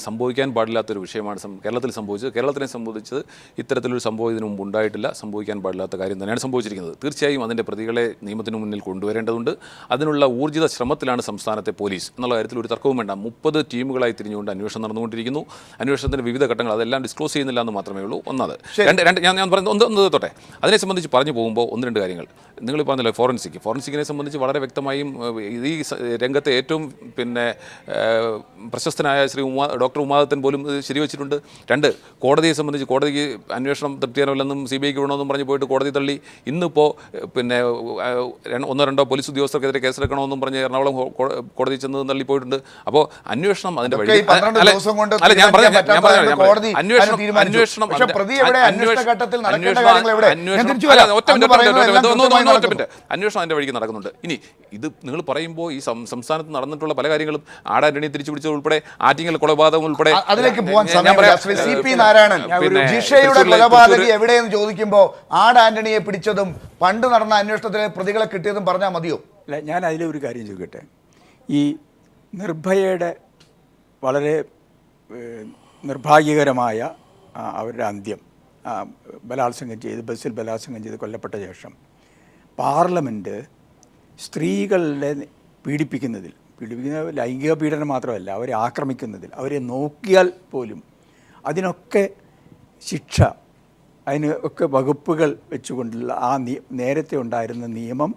സംഭവിക്കാൻ പാടില്ലാത്തൊരു വിഷയമാണ് കേരളത്തിൽ സംഭവിച്ചത്. കേരളത്തിനെ സംബന്ധിച്ച് ഇത്തരത്തിലൊരു സംഭവം ഇതിനു മുമ്പ് ഉണ്ടായിട്ടില്ല. സംഭവിക്കാൻ പാടില്ലാത്ത കാര്യം തന്നെയാണ് സംഭവിച്ചിരിക്കുന്നത്. തീർച്ചയായും അതിൻ്റെ പ്രതികളെ നിയമത്തിന് മുന്നിൽ കൊണ്ടുവരേണ്ടതുണ്ട്. അതിനുള്ള ഊർജിത ശ്രമത്തിലാണ് സംസ്ഥാനത്തെ പോലീസ് എന്നുള്ള കാര്യത്തിൽ ഒരു തർക്കവും വേണ്ട. 30 ടീമുകളായി തിരിഞ്ഞുകൊണ്ട് അന്വേഷണം നടന്നുകൊണ്ടിരിക്കുന്നു. അന്വേഷണത്തിൻ്റെ വിവിധ ഘട്ടങ്ങൾ അതെല്ലാം ഡിസ്ക്ലോസ് ചെയ്യുന്നില്ല എന്ന് മാത്രമേ ഉള്ളൂ. ഒന്നത്. ഞാൻ പറയുന്നത് ഒന്ന് തൊട്ടെ. അതിനെ സംബന്ധിച്ച് പറഞ്ഞു പോകുമ്പോൾ ഒന്ന് രണ്ട് കാര്യങ്ങൾ നിങ്ങൾ പറഞ്ഞല്ലോ, ഫോറൻസിക്കിനെ സംബന്ധിച്ച് വളരെ വ്യക്തമായും ഈ രംഗത്തെ ഏറ്റവും പിന്നെ പ്രശസ്തനായ ഡോക്ടർ ഉമാദത്തൻ പോലും ശരിവച്ചിട്ടുണ്ട്. രണ്ട്, കോടതിയെ സംബന്ധിച്ച് കോടതിക്ക് അന്വേഷണം തൃപ്തികരമല്ലെന്നും CBIക്ക് വിടണമെന്നും പറഞ്ഞ് പോയിട്ട് കോടതി തള്ളി. ഇന്നിപ്പോൾ പിന്നെ ഒന്നോ രണ്ടോ പോലീസ് ഉദ്യോഗസ്ഥർക്കെതിരെ കേസെടുക്കണമെന്നും പറഞ്ഞ് എറണാകുളം കോടതി ചെന്ന് തള്ളിപ്പോയിട്ടുണ്ട്. അപ്പോൾ അന്വേഷണം അതിൻ്റെ വഴി അല്ല, ഞാൻ പറഞ്ഞു അന്വേഷണം അതിൻ്റെ വഴിക്ക് നടക്കുന്നുണ്ട്. ഇനി ഇത് നിങ്ങൾ പറയുമ്പോൾ ഈ സംസ്ഥാനത്ത് നടന്നിട്ടുള്ള പല കാര്യങ്ങളും ആടാന്റണി തിരിച്ചു പിടിച്ചത് ഉൾപ്പെടെ, ആറ്റിങ്ങൽ കൊലപാതകം ഉൾപ്പെടെ, അതിലേക്ക് പോകാൻ CP നാരായണൻ ജിഷയുടെ കൊലപാതകി എവിടെയെന്ന് ചോദിക്കുമ്പോൾ ആടാന്റണിയെ പിടിച്ചതും പണ്ട് നടന്ന അന്വേഷണത്തിലെ പ്രതികളെ കിട്ടിയതും പറഞ്ഞാൽ മതിയോ? അല്ല, ഞാൻ അതിലൊരു കാര്യം ചോദിക്കട്ടെ. ഈ നിർഭയയുടെ വളരെ നിർഭാഗ്യകരമായ അവരുടെ അന്ത്യം, ബസ്സിൽ ബലാത്സംഗം ചെയ്ത് കൊല്ലപ്പെട്ട ശേഷം പാർലമെൻറ്റ് സ്ത്രീകളെ പീഡിപ്പിക്കുന്ന ലൈംഗിക പീഡനം മാത്രമല്ല, അവരെ ആക്രമിക്കുന്നതിൽ, അവരെ നോക്കിയാൽ പോലും അതിനൊക്കെ ശിക്ഷ, അതിന് ഒക്കെ വകുപ്പുകൾ വെച്ചുകൊണ്ടുള്ള നേരത്തെ ഉണ്ടായിരുന്ന നിയമം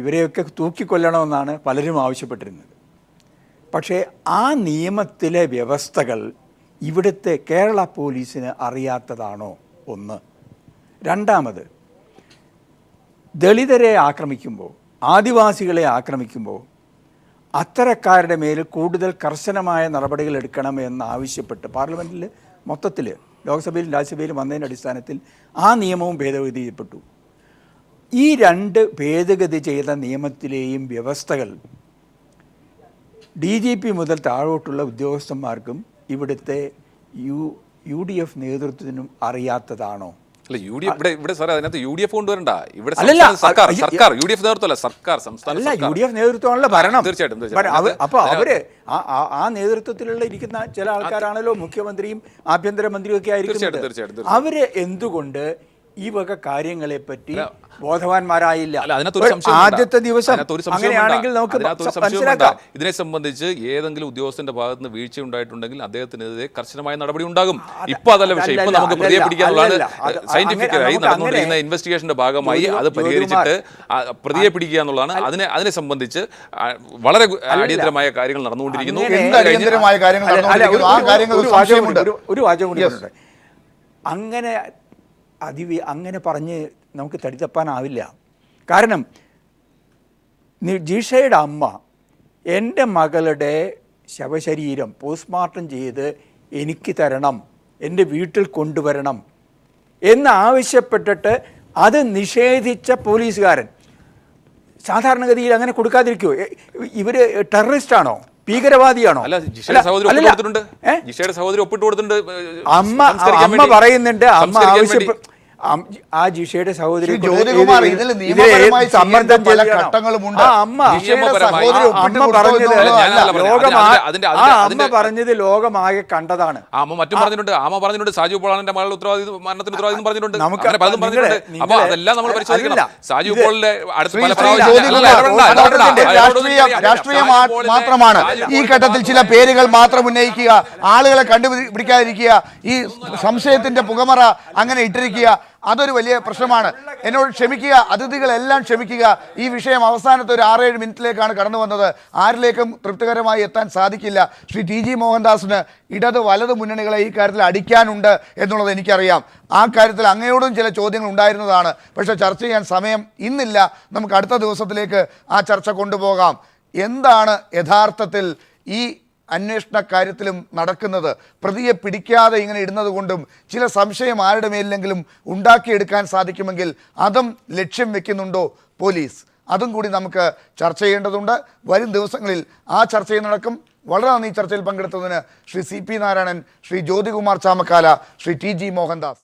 ഇവരെയൊക്കെ തൂക്കിക്കൊല്ലണമെന്നാണ് പലരും ആവശ്യപ്പെട്ടിരുന്നത്. പക്ഷേ ആ നിയമത്തിലെ വ്യവസ്ഥകൾ ഇവിടുത്തെ കേരള പോലീസിന് അറിയാത്തതാണോ? ഒന്ന്. രണ്ടാമത്, ദളിതരെ ആക്രമിക്കുമ്പോൾ, ആദിവാസികളെ ആക്രമിക്കുമ്പോൾ അത്തരക്കാരുടെ മേൽ കൂടുതൽ കർശനമായ നടപടികൾ എടുക്കണമെന്നാവശ്യപ്പെട്ട് പാർലമെൻറ്റിൽ മൊത്തത്തിൽ, ലോക്സഭയിലും രാജ്യസഭയിലും വന്നതിൻ്റെ അടിസ്ഥാനത്തിൽ ആ നിയമവും ഭേദഗതി ചെയ്യപ്പെട്ടു. ഈ രണ്ട് ഭേദഗതി ചെയ്ത നിയമത്തിലെയും വ്യവസ്ഥകൾ DGP മുതൽ താഴോട്ടുള്ള ഉദ്യോഗസ്ഥന്മാർക്കും ഇവിടുത്തെ UDF നേതൃത്വത്തിനും അറിയാത്തതാണോ? അല്ല, ഇവിടെ സാറേ അതിനകത്ത് UDF കൊണ്ടുവരണ്ട. ഇവിടെ സർക്കാർ UDF നേതൃത്വമല്ല, സർക്കാർ സംസ്ഥാന അല്ല, UDF നേതൃത്വമാണല്ലോ ഭരണം. തീർച്ചയായിട്ടും. അപ്പോൾ അവര് ആ നേതൃത്വത്തിലുള്ള ഇരിക്കുന്ന ചില ആൾക്കാരാണല്ലോ മുഖ്യമന്ത്രിയും ആഭ്യന്തരമന്ത്രിയും ഒക്കെ ആയിരിക്കും. അവര് എന്തുകൊണ്ട് ഈ വക കാര്യങ്ങളെ പറ്റി ബോധവാന്മാരായില്ല? ആദ്യത്തെ ദിവസം അങ്ങനെയാണെങ്കിൽ നമുക്ക് മനസ്സിലാക്കാം. ഇതിനെ സംബന്ധിച്ച് ഏതെങ്കിലും ഉദ്യോഗസ്ഥന്റെ ഭാഗത്ത് നിന്ന് വീഴ്ച ഉണ്ടായിട്ടുണ്ടെങ്കിൽ അദ്ദേഹത്തിനെതിരെ കർശനമായ നടപടി ഉണ്ടാകും. ഇപ്പൊ അതല്ല വിഷയം. ഇപ്പൊ നമുക്ക് പ്രതിയെ പിടിക്കാനുള്ളതാണ്. സയന്റിഫിക്കലായി നടന്നുകൊണ്ടിരിക്കുന്ന ഇൻവെസ്റ്റിഗേഷന്റെ ഭാഗമായി അത് പരിഹരിച്ചിട്ട് പ്രതിയെ പിടിക്കുക എന്നുള്ളതാണ്. അതിനെ സംബന്ധിച്ച് വളരെ അടിയന്തരമായ കാര്യങ്ങൾ നടന്നുകൊണ്ടിരിക്കുന്നു. ഒരു വാചകം കൂടി അങ്ങനെ പറഞ്ഞ് നമുക്ക് തടിത്തപ്പാനാവില്ല. കാരണം ജിഷയുടെ അമ്മ എൻ്റെ മകളുടെ ശവശരീരം പോസ്റ്റ്മോർട്ടം ചെയ്ത് എനിക്ക് തരണം, എൻ്റെ വീട്ടിൽ കൊണ്ടുവരണം എന്നാവശ്യപ്പെട്ടിട്ട് അത് നിഷേധിച്ച പോലീസുകാരൻ സാധാരണഗതിയിൽ അങ്ങനെ കൊടുക്കാതിരിക്കുമോ? ഇവർ ടെററിസ്റ്റാണോ, ഭീകരവാദിയാണോ? അമ്മ പറയുന്നുണ്ട്, അമ്മ ആവശ്യപ്പെട്ടു, ആ ജിഷയുടെ സഹോദരി സമ്മർദ്ദം അമ്മ പറഞ്ഞത് ലോകമാകെ കണ്ടതാണ്. അമ്മ മറ്റും പറഞ്ഞിട്ടുണ്ട്. അമ്മ പറഞ്ഞിട്ടുണ്ട് സാജു പോളിന്റെ മകളുടെ മരണത്തിന് ഉത്തരവാദിത്വം പറഞ്ഞിട്ടുണ്ട്. പലതും പറഞ്ഞിട്ടുണ്ട്. അപ്പൊ അതെല്ലാം നമ്മൾ പരിശോധിക്കണം. സാജു പോളിന്റെ രാഷ്ട്രീയം മാത്രമാണ് ഈ ഘട്ടത്തിൽ ചില പേരുകൾ മാത്രം ഉന്നയിക്കുക, ആളുകളെ കണ്ടുപിടിക്കാതിരിക്കുക, ഈ സംശയത്തിന്റെ പുകമറ അങ്ങനെ ഇട്ടിരിക്കുക. അതൊരു വലിയ പ്രശ്നമാണ്. എന്നോട് ക്ഷമിക്കുക, അതിഥികളെല്ലാം ക്ഷമിക്കുക. ഈ വിഷയം അവസാനത്തെ ഒരു 6-7 മിനിറ്റിലേക്കാണ് കടന്നു വന്നത്. ആരിലേക്കും തൃപ്തികരമായി എത്താൻ സാധിക്കില്ല. ശ്രീ TG മോഹൻദാസിന് ഇടത് വലത് മുന്നണികളെ ഈ കാര്യത്തിൽ അടിക്കാനുണ്ട് എന്നുള്ളത് എനിക്കറിയാം. ആ കാര്യത്തിൽ അങ്ങയോടും ചില ചോദ്യങ്ങൾ ഉണ്ടായിരുന്നതാണ്. പക്ഷേ ചർച്ച ചെയ്യാൻ സമയം ഇന്നില്ല. നമുക്ക് അടുത്ത ദിവസത്തിലേക്ക് ആ ചർച്ച കൊണ്ടുപോകാം. എന്താണ് യഥാർത്ഥത്തിൽ ഈ അന്വേഷണ കാര്യത്തിലും നടക്കുന്നത്? പ്രതിയെ പിടിക്കാതെ ഇങ്ങനെ ഇടുന്നത് കൊണ്ടും ചില സംശയം ആരുടെ മേലെങ്കിലും ഉണ്ടാക്കിയെടുക്കാൻ സാധിക്കുമെങ്കിൽ അതും ലക്ഷ്യം വെക്കുന്നുണ്ടോ പോലീസ്? അതും കൂടി നമുക്ക് ചർച്ച ചെയ്യേണ്ടതുണ്ട്. വരും ദിവസങ്ങളിൽ ആ ചർച്ചയിൽ നടക്കും. വളരെ നന്ദി ചർച്ചയിൽ പങ്കെടുത്തതിന് ശ്രീ CP നാരായണൻ, ശ്രീ ജ്യോതികുമാർ ചാമക്കാല, ശ്രീ TG മോഹൻദാസ്.